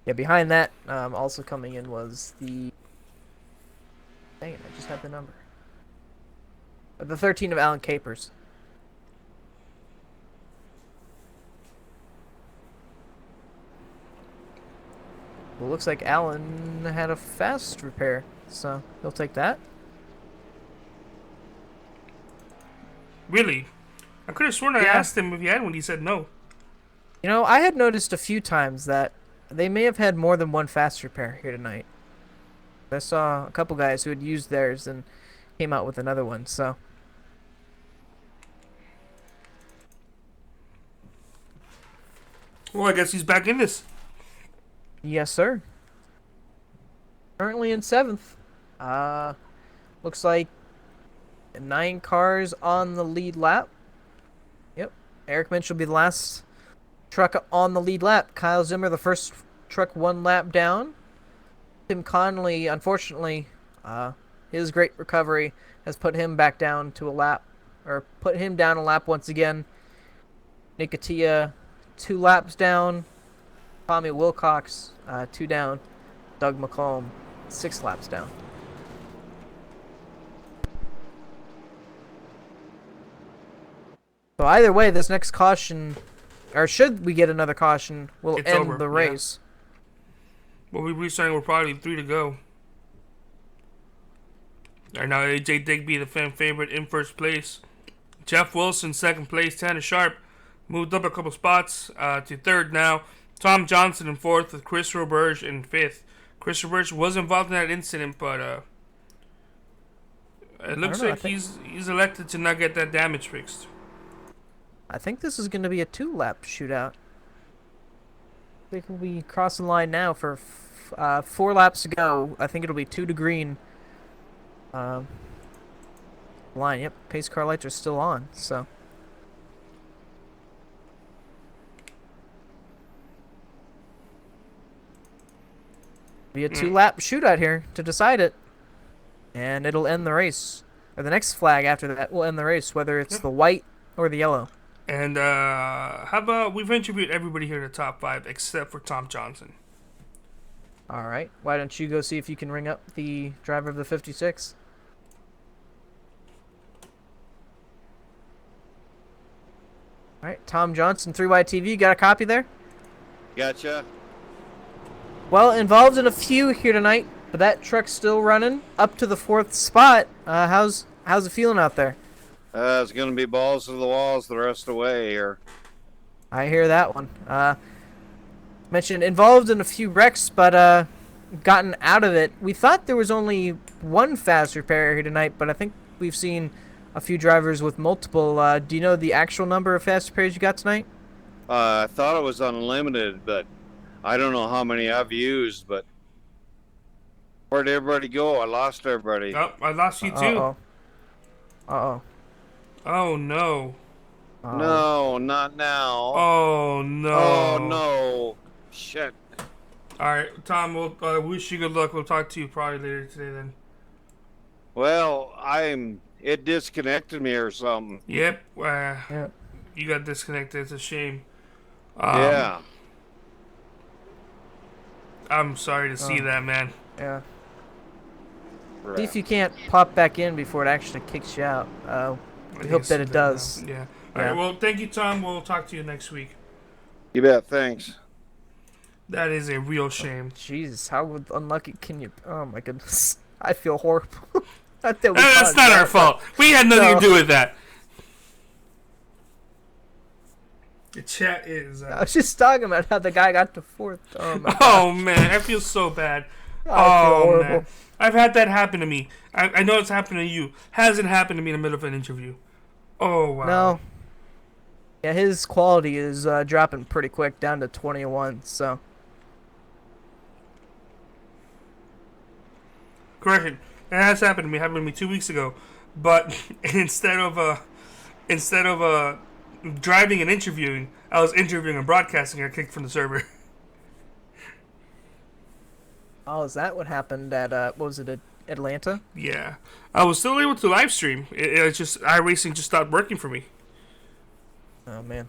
Yeah, behind that, also coming in was the... Dang it, I just had the number. The 13 of Alan Capers. Well, looks like Alan had a fast repair, so he'll take that. Really? I could have sworn I asked him if he had one. He said no. You know, I had noticed a few times that they may have had more than one fast repair here tonight. I saw a couple guys who had used theirs and came out with another one, so... Well, I guess he's back in this. Yes, sir. Currently in 7th. Looks like 9 cars on the lead lap. Yep. Eric Minch will be the last truck on the lead lap. Kyle Zimmer, the first truck 1 lap down. Tim Connolly, unfortunately, his great recovery has put him back down to a lap, or put him down a lap once again. Nicotia, 2 laps down. Tommy Wilcox, 2 down. Doug McComb, 6 laps down. So either way, this next caution, or should we get another caution, will end the race. Yeah. Well, we're restarting with probably 3 to go. Right now, AJ Digby, the fan favorite, in first place. Jeff Wilson, second place. Tanner Sharp moved up a couple spots to third now. Tom Johnson in fourth with Chris Roberge in fifth. Chris Roberge was involved in that incident, but it looks like he's elected to not get that damage fixed. I think this is going to be a 2-lap shootout. I think we'll be crossing the line now for 4 laps to go. I think it'll be 2 to green. Line, yep. Pace car lights are still on, so... Be a 2-lap shootout here to decide it, and it'll end the race. Or the next flag after that will end the race, whether it's the white or the yellow. And how about we've interviewed everybody here in the top 5 except for Tom Johnson. All right, why don't you go see if you can ring up the driver of the 56? All right, Tom Johnson, 3YTV, got a copy there? Gotcha. Well, involved in a few here tonight, but that truck's still running up to the 4th spot. How's it feeling out there? It's going to be balls to the walls the rest of the way here. I hear that one. Mentioned involved in a few wrecks, but gotten out of it. We thought there was only 1 fast repair here tonight, but I think we've seen a few drivers with multiple. Do you know the actual number of fast repairs you got tonight? I thought it was unlimited, but I don't know how many I've used, but where'd everybody go? I lost everybody. Oh, I lost you too. Uh-oh. Uh-oh. Oh, no. No, not now. Oh, no. Oh, no. Shit. All right, Tom, we'll wish you good luck. We'll talk to you probably later today then. Well, it disconnected me or something. Yep. You got disconnected. It's a shame. Yeah. I'm sorry to see that, man. Yeah. See if you can't pop back in before it actually kicks you out. We hope that it does. Yeah. All right, well, thank you, Tom. We'll talk to you next week. You bet. Thanks. That is a real shame. Jesus, how unlucky can you... Oh, my goodness. I feel horrible. That's not our fault. We had nothing to do with that. The chat is... I was just talking about how the guy got to 4th. Oh, man. I feel so bad. I feel horrible. Man. I've had that happen to me. I know it's happened to you. Hasn't happened to me in the middle of an interview. Oh, wow. No. Yeah, his quality is dropping pretty quick, down to 21, so... Correction. It has happened to me. It happened to me 2 weeks ago. But instead of driving and interviewing, I was interviewing and broadcasting. I kicked from the server. Oh, is that what happened at what was it, at Atlanta? Yeah, I was still able to live stream. It's just iRacing just stopped working for me. Oh man.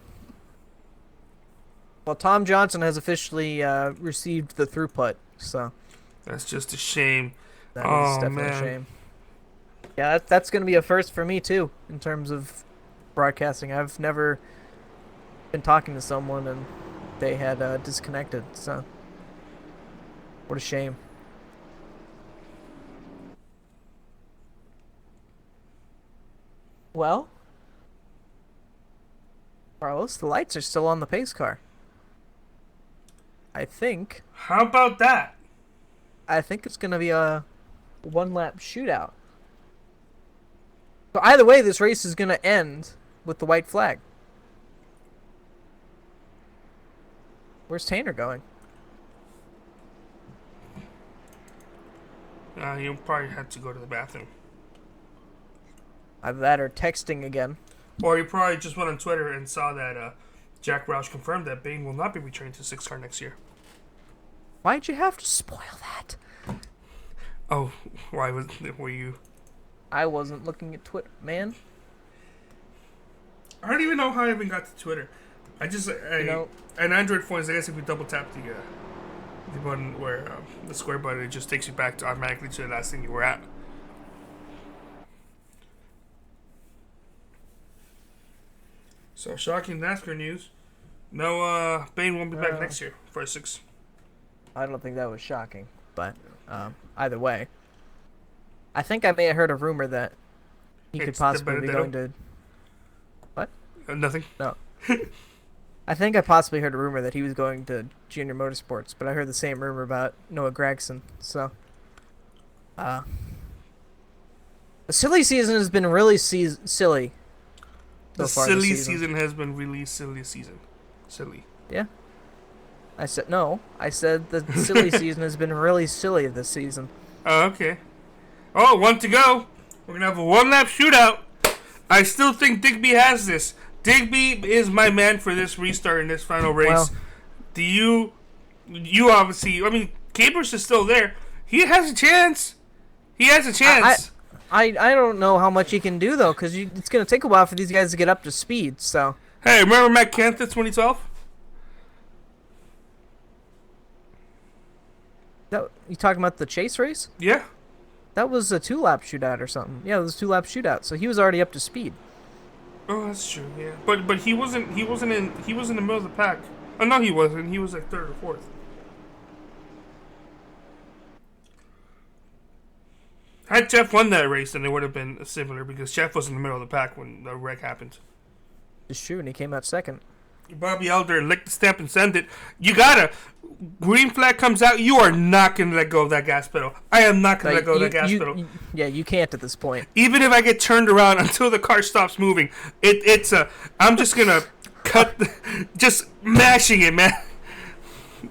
Well, Tom Johnson has officially received the throughput, so That's just a shame. that is definitely a shame. Yeah, that's going to be a first for me too in terms of broadcasting. I've never been talking to someone and they had disconnected, so what a shame. Well, Carlos, the lights are still on the pace car. I think How about that? it's going to be a one-lap shootout. So either way, this race is going to end with the white flag. Where's Tanner going? You probably had to go to the bathroom. Either that or texting again. Or you probably just went on Twitter and saw that Jack Roush confirmed that Bane will not be returning to 6-car next year. Why'd you have to spoil that? Oh, were you? I wasn't looking at Twitter, man. I don't even know how I even got to Twitter. know, an Android phone is, I guess, if you double tap the button where the square button, it just takes you back to automatically to the last thing you were at. So, shocking NASCAR news. No, Bane won't be back next year for a 6. I don't think that was shocking, but either way. I think I may have heard a rumor that he could It's possibly the be Benedetto? going to... What? Nothing. No. I think I possibly heard a rumor that he was going to Junior Motorsports, but I heard the same rumor about Noah Gragson, so... the silly season has been really silly. The So far silly this season has been really silly season. Silly. Yeah. I said the silly season has been really silly this season. Oh, okay. Oh, 1 to go. We're going to have a one-lap shootout. I still think Digby has this. Digby is my man for this restart in this final race. Well, Do you obviously, I mean, Capers is still there. He has a chance. He has a chance. I don't know how much he can do, though, because it's going to take a while for these guys to get up to speed, so... Hey, remember Matt Kent at 2012? You talking about the chase race? Yeah. That was a 2-lap shootout or something. Yeah, it was a 2-lap shootout, so he was already up to speed. Oh, that's true. Yeah. But he wasn't in the middle of the pack. Oh no, he wasn't. He was like 3rd or 4th. Had Jeff won that race, then it would have been similar because Jeff was in the middle of the pack when the wreck happened. It's true, and he came out second. Bobby Elder licked the stamp and send it. You gotta. Green flag comes out. You are not gonna let go of that gas pedal. I am not gonna let go of that gas pedal. Yeah, you can't at this point. Even if I get turned around until the car stops moving, I'm just gonna cut, just mashing it, man.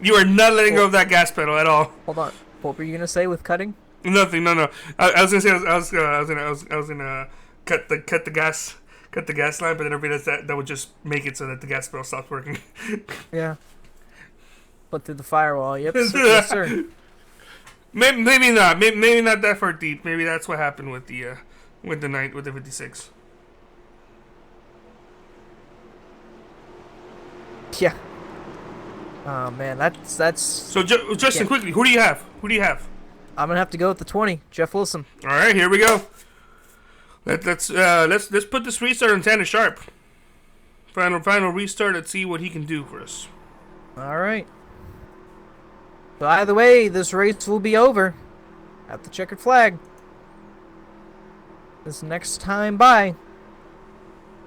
You are not letting go of that gas pedal at all. Hold on. What were you gonna say with cutting? Nothing. No. I was gonna say I was gonna cut the gas. Cut the gas line, but then everybody does that would just make it so that the gas pedal stops working. Yeah. Put through the firewall. Yep. Yes, sir. Maybe not. Maybe not that far deep. Maybe that's what happened with the 56. Yeah. Oh man, that's. So Justin, quickly, who do you have? I'm gonna have to go with the 20, Jeff Wilson. All right, here we go. Let's put this restart on Tanner Sharp. Final restart. Let's see what he can do for us. All right. So either way, this race will be over at the checkered flag. This next time by,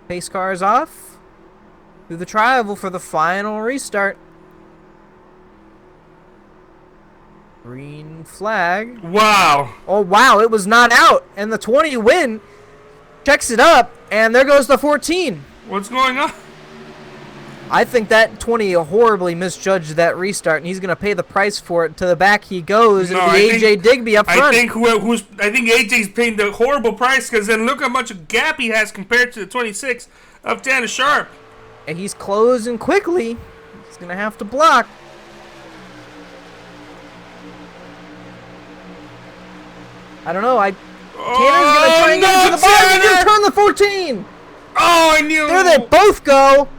pace car is off through the tri-oval for the final restart. Green flag. Wow. Oh wow, it was not out, and the 20 win. Checks it up, and there goes the 14. What's going on? I think that 20 horribly misjudged that restart, and he's going to pay the price for it. To the back he goes. It'll be AJ Digby up front. I think AJ's paying the horrible price, because then look how much of gap he has compared to the 26 of Tanner Sharp. And he's closing quickly. He's going to have to block. I don't know. Tanner's going to try and get to the bottom. He's going to turn the 14. Oh, I knew. There they both go.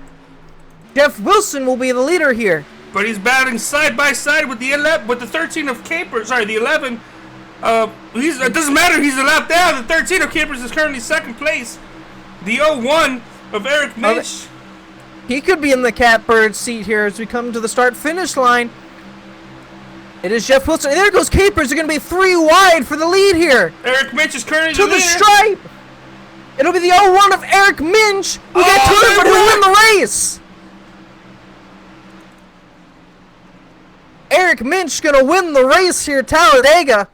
Jeff Wilson will be the leader here. But he's battling side by side with the 13 of Capers. Sorry, the 11. It doesn't matter. He's a lap down. The 13 of Capers is currently second place. The 01 of Eric Minch. He could be in the catbird seat here as we come to the start-finish line. It is Jeff Wilson. And there goes Capers. They're going to be 3 wide for the lead here. Eric Minch is currently to the stripe. It'll be the 01 of Eric Minch who got turned, but he'll win the race. Eric Minch gonna win the race here at Talladega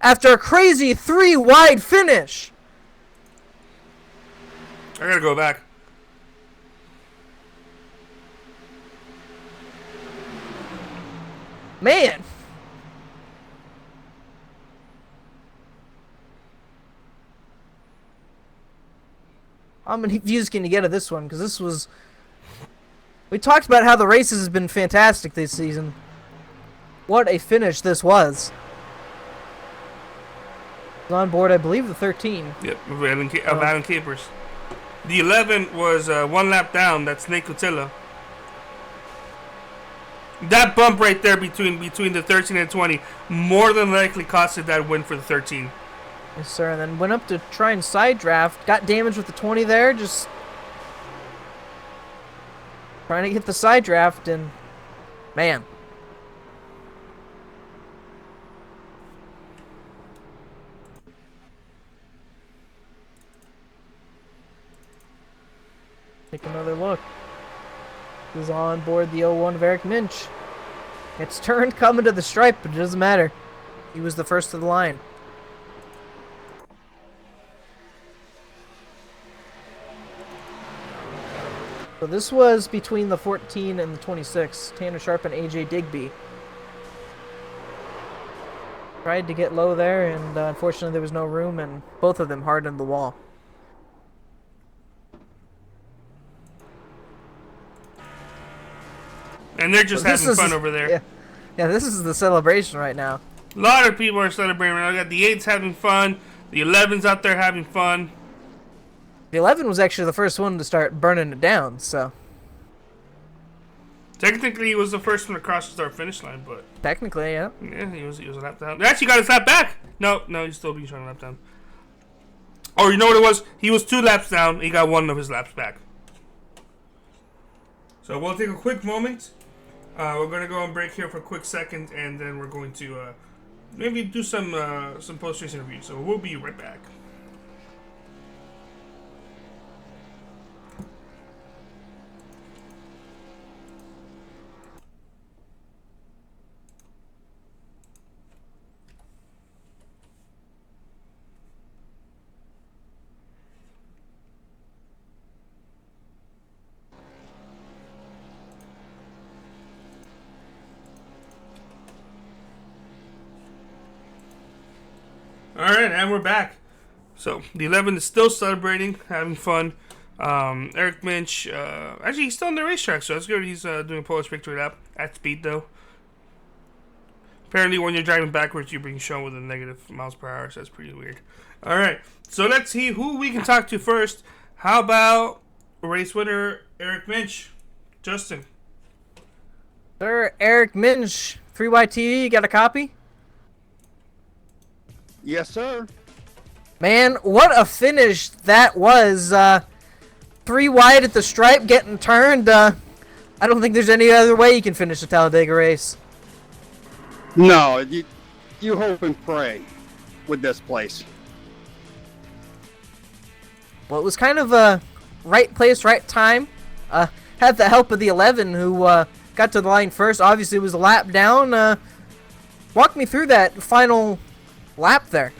after a crazy 3 wide finish. I gotta go back. Man. How many views can you get of this one? Because this was... We talked about how the races has been fantastic this season. What a finish this was. On board, I believe, the 13. Yep, of Adam Capers. The 11 was 1 lap down. That's Nate Cotilla. That bump right there between the 13 and 20 more than likely costed that win for the 13. Yes, sir. And then went up to try and side draft. Got damaged with the 20 there. Just trying to hit the side draft, and man. Take another look. This is on board the 01 of Eric Minch. It's turned coming to the stripe, but it doesn't matter. He was the first of the line. So this was between the 14 and the 26. Tanner Sharp and AJ Digby. Tried to get low there, and unfortunately there was no room, and both of them hardened the wall. And they're just having fun over there. Yeah, this is the celebration right now. A lot of people are celebrating right now. I got the 8s having fun. The 11's out there having fun. The 11 was actually the first one to start burning it down, so... Technically, he was the first one to cross the start-finish line, but... Technically, yeah. Yeah, he was a lap down. Actually, got his lap back! No, he's still being shown a lap down. Or you know what it was? He was 2 laps down. He got 1 of his laps back. So we'll take a quick moment. We're going to go on break here for a quick second, and then we're going to maybe do some post-race interviews. So we'll be right back. Alright, and we're back. So, the 11 is still celebrating, having fun. Eric Minch, actually, he's still on the racetrack, so that's good. He's doing a Polish victory lap at speed, though. Apparently, when you're driving backwards, you're being shown with a negative miles per hour, so that's pretty weird. Alright, so let's see who we can talk to first. How about race winner Eric Minch? Justin. Sir, Eric Minch, 3YTV, you got a copy? Yes, sir. Man, what a finish that was. 3 wide at the stripe, getting turned. I don't think there's any other way you can finish a Talladega race. No, you hope and pray with this place. Well, it was kind of a right place, right time. Had the help of the 11 who got to the line first. Obviously, it was a lap down. Walk me through that final lap there.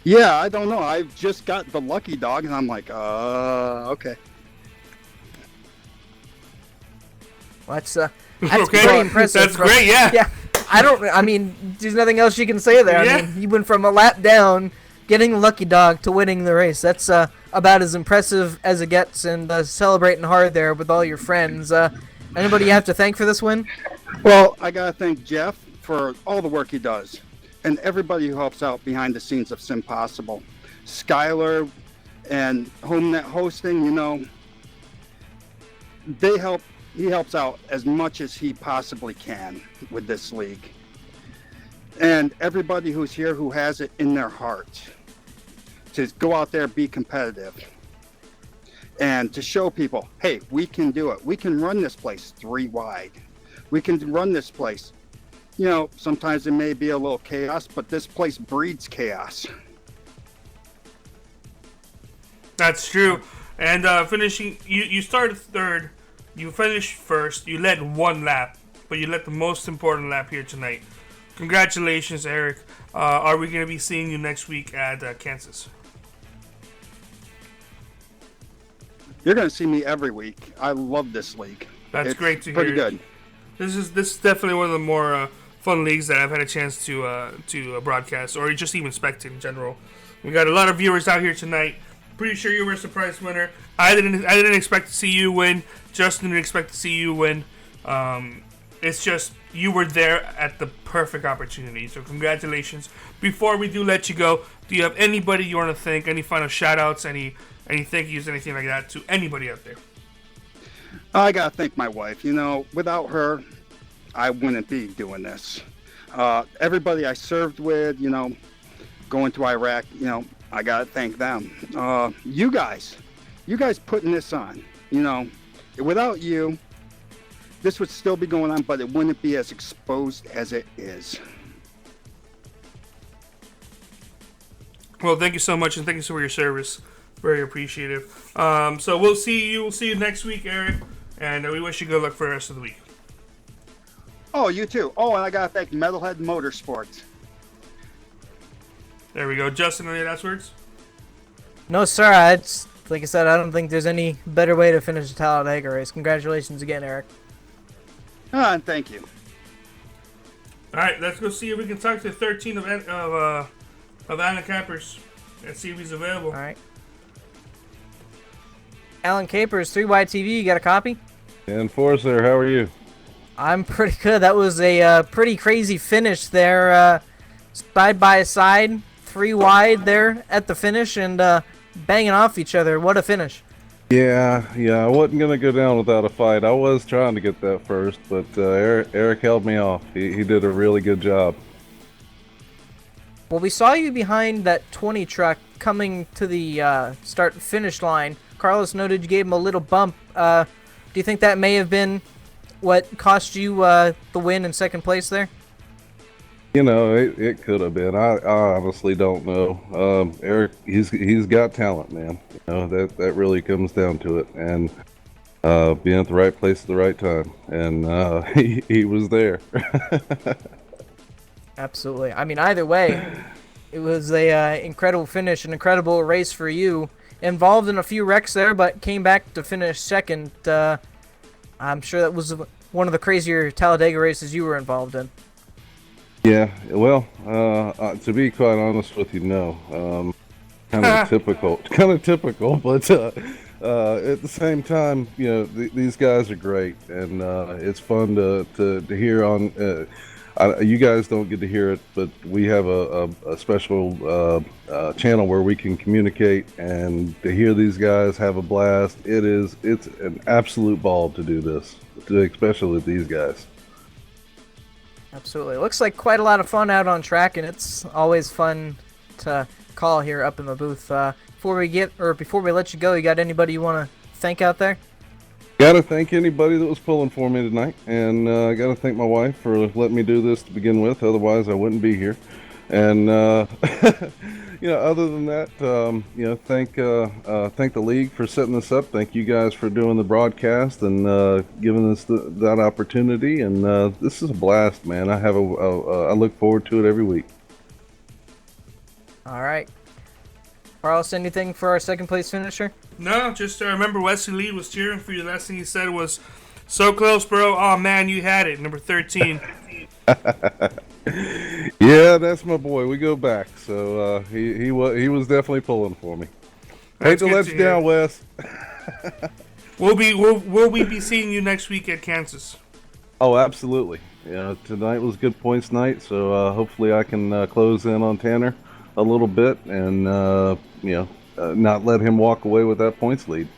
Yeah, I don't know. I've just got the lucky dog, and I'm like, okay. That's Okay. pretty impressive. That's great, yeah. Yeah. I mean, there's nothing else you can say there. Yeah. I mean, you went from a lap down, getting the lucky dog, to winning the race. That's about as impressive as it gets, and celebrating hard there with all your friends. Anybody you have to thank for this win? Well, I gotta thank Jeff for all the work he does, and everybody who helps out behind the scenes of SimPossible. Skylar and HomeNet Hosting, you know, he helps out as much as he possibly can with this league. And everybody who's here who has it in their heart to go out there, be competitive, and to show people, hey, we can do it. We can run this place 3 wide. We can run this place. You know, sometimes it may be a little chaos, but this place breeds chaos. That's true. And finishing, you started third, you finished first, you led 1 lap, but you led the most important lap here tonight. Congratulations, Eric. Are we going to be seeing you next week at Kansas? You're going to see me every week. I love this league. That's great to hear. Pretty good. This is definitely one of the more fun leagues that I've had a chance to broadcast, or just even spectate in general. We got a lot of viewers out here tonight. Pretty sure you were a surprise winner. I didn't expect to see you win. Justin didn't expect to see you win. It's just you were there at the perfect opportunity. So congratulations. Before we do let you go, do you have anybody you want to thank? Any final shout outs? Any thank yous? Anything like that to anybody out there? I gotta thank my wife. You know, without her, I wouldn't be doing this. Everybody I served with, you know, going to Iraq, you know, I gotta thank them. You guys putting this on, you know, without you, this would still be going on, but it wouldn't be as exposed as it is. Well, thank you so much, and thank you for your service. Very appreciative. So we'll see you next week, Eric, and we wish you good luck for the rest of the week. Oh, you too. Oh, and I gotta thank Metalhead Motorsports. There we go. Justin, any last words? No, sir. Like I said, I don't think there's any better way to finish the Talladega race. Congratulations again, Eric. And thank you. All right, let's go see if we can talk to 13 of Alan Cappers and see if he's available. All right. Alan Capers, 3Y TV. You got a copy? Enforcer, how are you? I'm pretty good. That was a pretty crazy finish there. Side by side, 3 wide there at the finish, and banging off each other. What a finish. Yeah, I wasn't going to go down without a fight. I was trying to get that first, but Eric held me off. He did a really good job. Well, we saw you behind that 20 truck coming to the start-finish line. Carlos noted you gave him a little bump. Do you think that may have been what cost you the win in second place there? You know, it could have been. I honestly don't know. Eric, he's got talent, man. You know, that really comes down to it, and being at the right place at the right time, and he was there. Absolutely. I mean, either way, it was a incredible finish, an incredible race for you. Involved in a few wrecks there, but came back to finish second. I'm sure that was one of the crazier Talladega races you were involved in. Yeah, well, to be quite honest with you, no. Kind of typical, but at the same time, you know, these guys are great, and it's fun to hear on. You guys don't get to hear it, but we have a special channel where we can communicate, and to hear these guys have a blast, it's an absolute ball to do this, especially with these guys. Absolutely. It looks like quite a lot of fun out on track, and it's always fun to call here up in the booth. Before we let you go, you got anybody you want to thank out there? Gotta thank anybody that was pulling for me tonight, and I gotta thank my wife for letting me do this to begin with. Otherwise, I wouldn't be here. And you know, other than that, you know, thank the league for setting this up. Thank you guys for doing the broadcast and giving us that opportunity. And this is a blast, man. I look forward to it every week. All right. Carlos, anything for our second place finisher? No, just remember Wesley Lee was cheering for you. The last thing he said was, So close, bro. Oh man, you had it. Number 13. Yeah, that's my boy. We go back. So he was definitely pulling for me. Hate That's to good let to you hear. down, Wes. Will we be seeing you next week at Kansas? Oh, absolutely. Yeah, tonight was good points night, so hopefully I can close in on Tanner a little bit and not let him walk away with that points lead.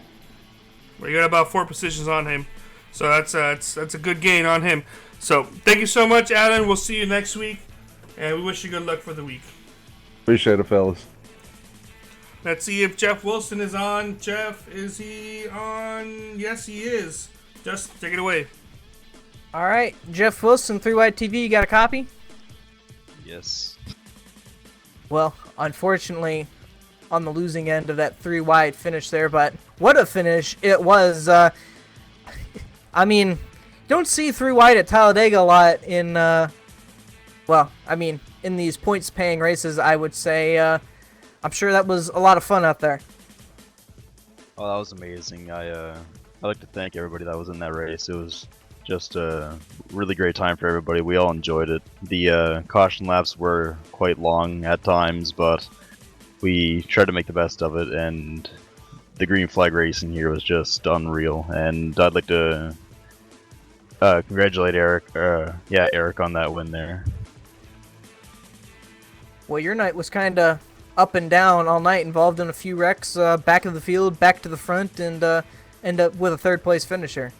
We got about 4 positions on him, so that's a good gain on him. So thank you so much, Alan. We'll see you next week, and we wish you good luck for the week. Appreciate it, fellas. Let's see if Jeff Wilson is on. Jeff, is he on? Yes, he is. Just take it away. All right, Jeff Wilson, 3-Wide TV, you got a copy? Yes. Well, unfortunately, on the losing end of that 3-wide finish there, but what a finish it was. I mean, you don't see 3-wide at Talladega a lot in, in these points-paying races, I would say. I'm sure that was a lot of fun out there. Oh, that was amazing. I'd like to thank everybody that was in that race. It was just a really great time for everybody. We all enjoyed it. The caution laps were quite long at times, but we tried to make the best of it, and the green flag racing here was just unreal. And I'd like to congratulate Eric. Eric on that win there. Well, your night was kind of up and down all night, involved in a few wrecks, back of the field, back to the front, and end up with a third-place finisher.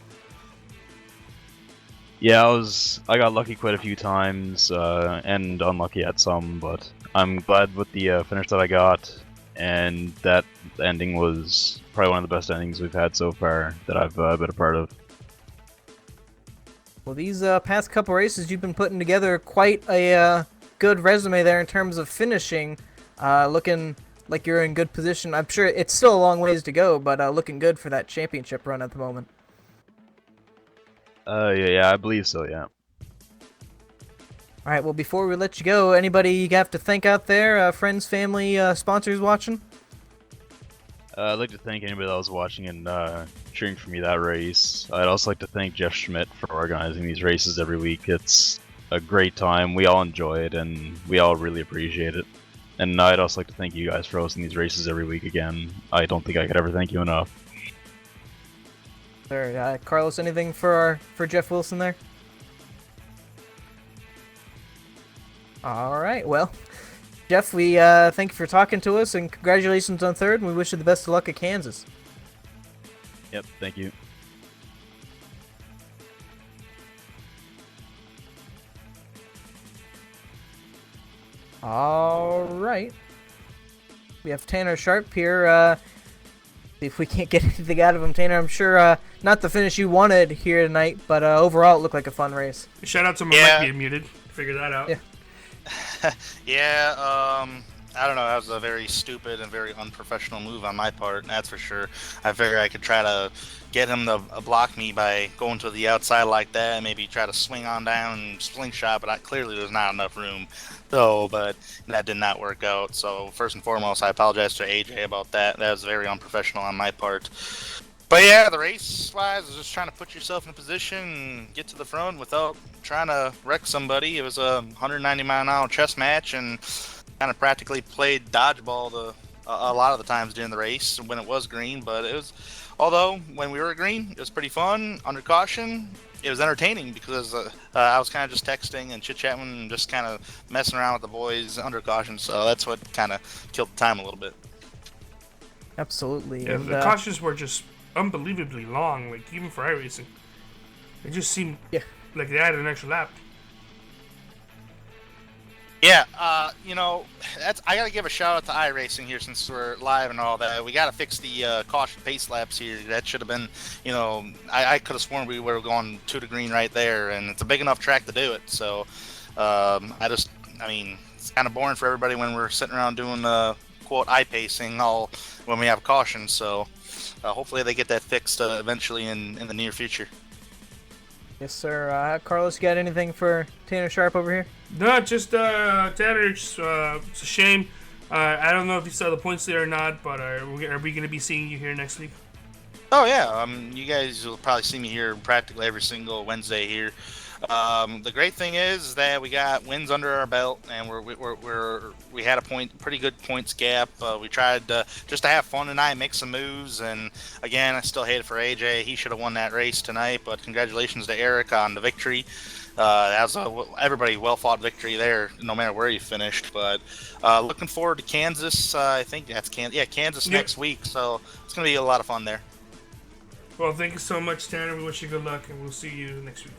Yeah, I got lucky quite a few times, and unlucky at some, but I'm glad with the finish that I got, and that ending was probably one of the best endings we've had so far that I've been a part of. Well, these past couple races, you've been putting together quite a good resume there in terms of finishing, looking like you're in good position. I'm sure it's still a long ways to go, but looking good for that championship run at the moment. Yeah, I believe so, yeah. All right, well, before we let you go, anybody you have to thank out there, friends, family, sponsors watching? I'd like to thank anybody that was watching and cheering for me that race. I'd also like to thank Jeff Schmidt for organizing these races every week. It's a great time. We all enjoy it, and we all really appreciate it. And I'd also like to thank you guys for hosting these races every week again. I don't think I could ever thank you enough. There, Carlos, anything for Jeff Wilson there? All right, well, Jeff, we thank you for talking to us, and congratulations on third, and we wish you the best of luck at Kansas. Yep, thank you. All right. We have Tanner Sharp here. See if we can't get anything out of him, Tanner. I'm sure not the finish you wanted here tonight, but overall it looked like a fun race. Shout out to my mic being muted. Figure that out. Yeah. I don't know. That was a very stupid and very unprofessional move on my part, that's for sure. I figured I could try to get him to block me by going to the outside like that, and maybe try to swing on down and slingshot, but clearly there's not enough room. But that did not work out. So first and foremost, I apologize to AJ about that. That was very unprofessional on my part. But yeah, the race-wise is just trying to put yourself in a position and get to the front without trying to wreck somebody. It was a 190-mile-an-hour chess match, and kind of practically played dodgeball a lot of the times during the race when it was green. But although when we were green, it was pretty fun. Under caution, it was entertaining because I was kind of just texting and chit-chatting and just kind of messing around with the boys under caution. So that's what kind of killed the time a little bit. Absolutely. Yeah, and, the cautions were just unbelievably long, like even for iRacing. It just seemed like they added an extra lap. Yeah, I gotta give a shout out to iRacing here since we're live and all that. We gotta fix the caution pace laps here. That should have been, I could have sworn we were going 2 to green right there, and it's a big enough track to do it. So, it's kind of boring for everybody when we're sitting around doing quote I-pacing all when we have caution. So, hopefully they get that fixed eventually in the near future. Yes, sir. Carlos, you got anything for Tanner Sharp over here? No, just Tanner. It's a shame. I don't know if you saw the points there or not, but are we going to be seeing you here next week? Oh yeah, you guys will probably see me here practically every single Wednesday here. The great thing is that we got wins under our belt, and we had a pretty good points gap. We tried just to have fun tonight, make some moves, and again, I still hate it for AJ. He should have won that race tonight, but congratulations to Eric on the victory. That was everybody well fought victory there, no matter where you finished. But looking forward to Kansas. I think that's Kansas. Yeah, Kansas next week. So it's gonna be a lot of fun there. Well, thank you so much, Tanner. We wish you good luck, and we'll see you next week.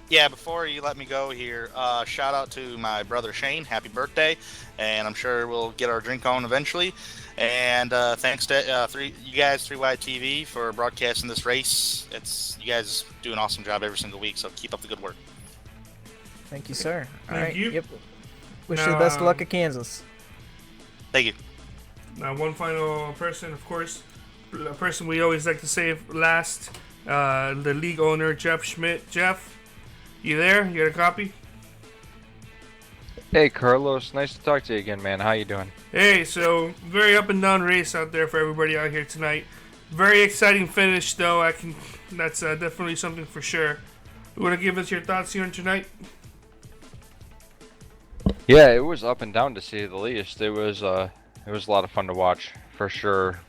Yeah, before you let me go here, shout out to my brother Shane. Happy birthday, and I'm sure we'll get our drink on eventually. And thanks to you guys, 3Y TV, for broadcasting this race. You guys do an awesome job every single week, so keep up the good work. Thank you, sir. Thank you. Yep. Wish you the best of luck at Kansas. Thank you. Now, one final person, of course, a person we always like to save last, the league owner, Jeff Schmidt. Jeff, you there? You got a copy? Hey, Carlos. Nice to talk to you again, man. How you doing? Hey, so very up and down race out there for everybody out here tonight. Very exciting finish, though. That's definitely something for sure. You want to give us your thoughts here on tonight? Yeah, it was up and down to say the least. It was a lot of fun to watch for sure.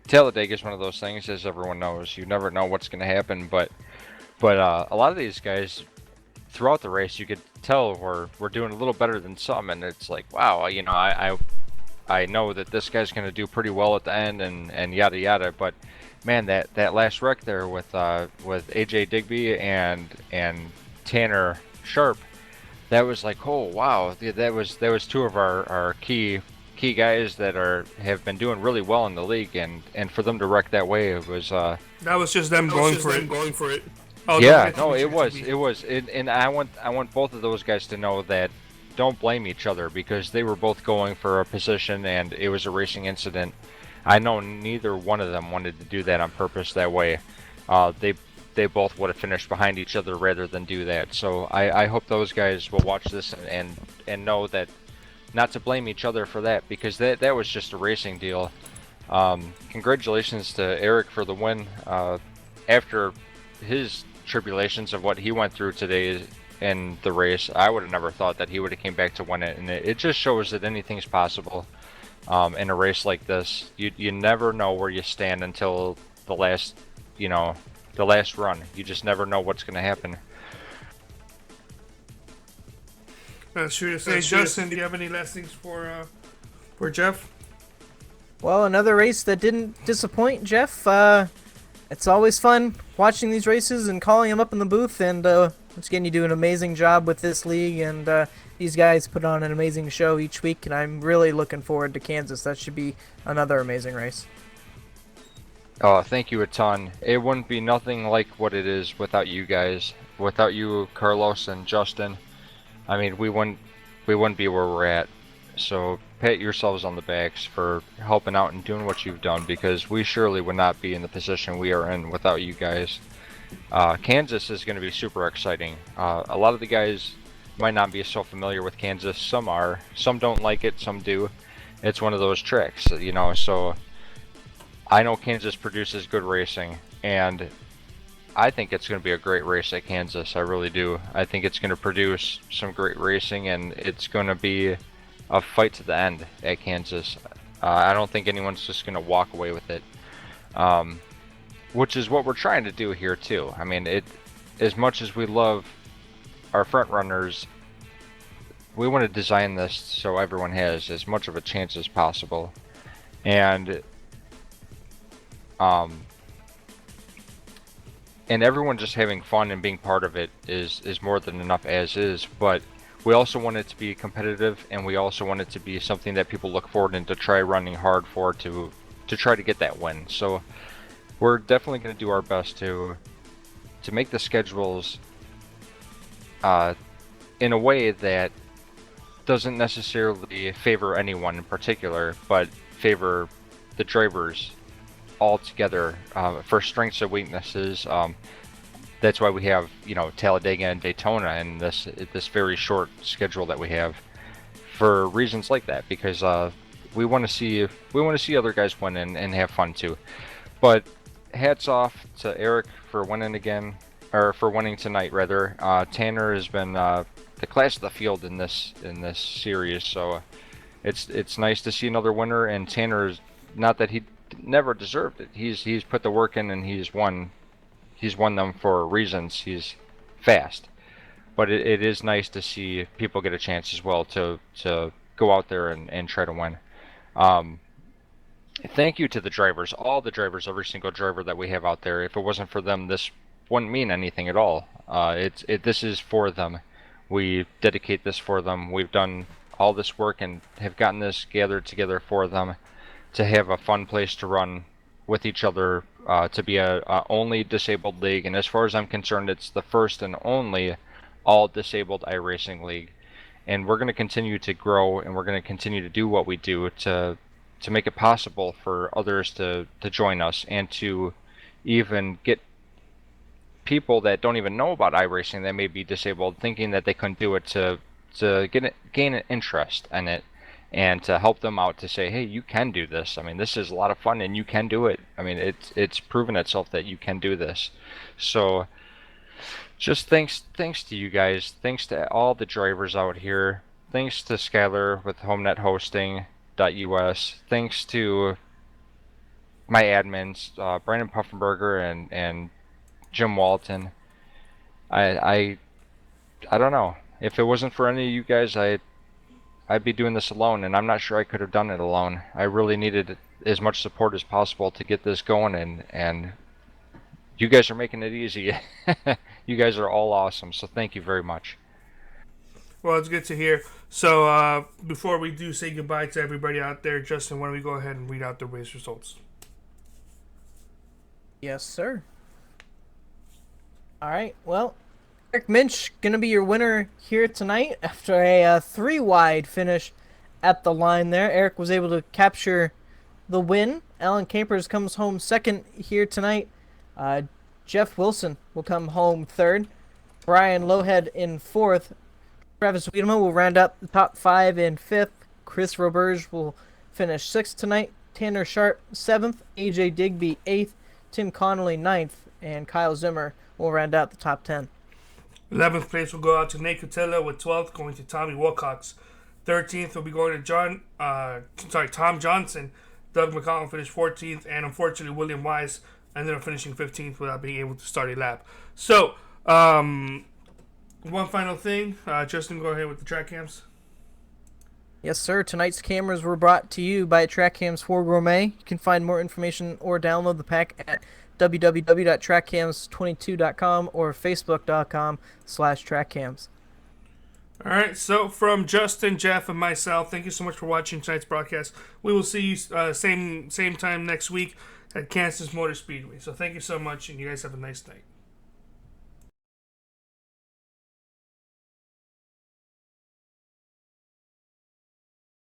Talladega is one of those things, as everyone knows. You never know what's going to happen, but a lot of these guys throughout the race, you could tell we're doing a little better than some, and it's like, wow, you know, I know that this guy's going to do pretty well at the end, and yada yada. But man, that last wreck there with AJ Digby and Tanner Sharp, that was like, oh wow, that was two of our key guys that have been doing really well in the league, and for them to wreck that way, it was that was just them going for it. Oh, yeah, no, it was, and I want both of those guys to know that don't blame each other, because they were both going for a position, and it was a racing incident. I know neither one of them wanted to do that on purpose that way. They both would have finished behind each other rather than do that. So I hope those guys will watch this and know that not to blame each other for that, because that was just a racing deal. Congratulations to Eric for the win. After his tribulations of what he went through today in the race, I would have never thought that he would have came back to win it, and it just shows that anything's possible in a race like this. You never know where you stand until the last run. You just never know what's going to happen. That's true to say. Justin, do you have any last things for Jeff? Well, another race that didn't disappoint, Jeff. It's always fun watching these races and calling them up in the booth, and once again, you do an amazing job with this league, and these guys put on an amazing show each week, and I'm really looking forward to Kansas. That should be another amazing race. Oh, thank you a ton. It wouldn't be nothing like what it is without you guys, without you, Carlos and Justin. I mean, we wouldn't be where we're at. So pat yourselves on the backs for helping out and doing what you've done, because we surely would not be in the position we are in without you guys. Kansas is going to be super exciting. A lot of the guys might not be so familiar with Kansas. Some are. Some don't like it. Some do. It's one of those tricks, you know. So I know Kansas produces good racing, and I think it's going to be a great race at Kansas. I really do. I think it's going to produce some great racing, and it's going to be a fight to the end at Kansas. I don't think anyone's just going to walk away with it, which is what we're trying to do here too. I mean, as much as we love our front runners, we want to design this so everyone has as much of a chance as possible, and everyone just having fun and being part of it is more than enough as is. But we also want it to be competitive, and we also want it to be something that people look forward and to try running hard for, to try to get that win. So we're definitely going to do our best to make the schedules in a way that doesn't necessarily favor anyone in particular, but favor the drivers all together for strengths and weaknesses. That's why we have, you know, Talladega and Daytona and this very short schedule that we have, for reasons like that, because we want to see other guys win and have fun too. But hats off to Eric for winning again, or for winning tonight rather. Tanner has been the class of the field in this series, so it's nice to see another winner. And Tanner is, not that he never deserved it. He's put the work in and he's won them for reasons. He's fast, but it is nice to see people get a chance as well to go out there and try to win. Thank you to the drivers, all the drivers, every single driver that we have out there. If it wasn't for them, this wouldn't mean anything at all. This is for them. We dedicate this for them. We've done all this work and have gotten this gathered together for them to have a fun place to run with each other, to be a only disabled league. And as far as I'm concerned, it's the first and only all disabled iRacing league. And we're going to continue to grow, and we're going to continue to do what we do to make it possible for others to join us, and to even get people that don't even know about iRacing that may be disabled thinking that they couldn't do it to gain an interest in it, and to help them out to say, hey, you can do this. I mean, this is a lot of fun and you can do it. I mean, it's proven itself that you can do this. So just thanks to you guys. Thanks to all the drivers out here. Thanks to Skylar with HomeNet Hosting.us. Thanks to my admins, Brandon Puffenberger and Jim Walton. I don't know. If it wasn't for any of you guys, I'd be doing this alone, and I'm not sure I could have done it alone. I really needed as much support as possible to get this going, and you guys are making it easy. You guys are all awesome, so thank you very much. Well, it's good to hear. So, before we do say goodbye to everybody out there, Justin, why don't we go ahead and read out the race results? Yes, sir. All right, well, Eric Minch going to be your winner here tonight after a 3-wide finish at the line there. Eric was able to capture the win. Alan Campers comes home second here tonight. Jeff Wilson will come home third. Brian Lowhead in fourth. Travis Wiedemann will round up the top 5 in fifth. Chris Roberge will finish sixth tonight. Tanner Sharp seventh. AJ Digby eighth. Tim Connolly ninth. And Kyle Zimmer will round out the top 10. 11th place will go out to Nate Cotilla, with 12th going to Tommy Wilcox. 13th will be going to Tom Johnson. Doug McCollum finished 14th, and unfortunately William Wise ended up finishing 15th without being able to start a lap. So, one final thing. Justin, go ahead with the track cams. Yes, sir. Tonight's cameras were brought to you by Track Cams for Gourmet. You can find more information or download the pack at www.trackcams22.com or facebook.com/trackcams. All right, so from Justin, Jeff, and myself, thank you so much for watching tonight's broadcast. We will see you same time next week at Kansas Motor Speedway. So thank you so much, and you guys have a nice night.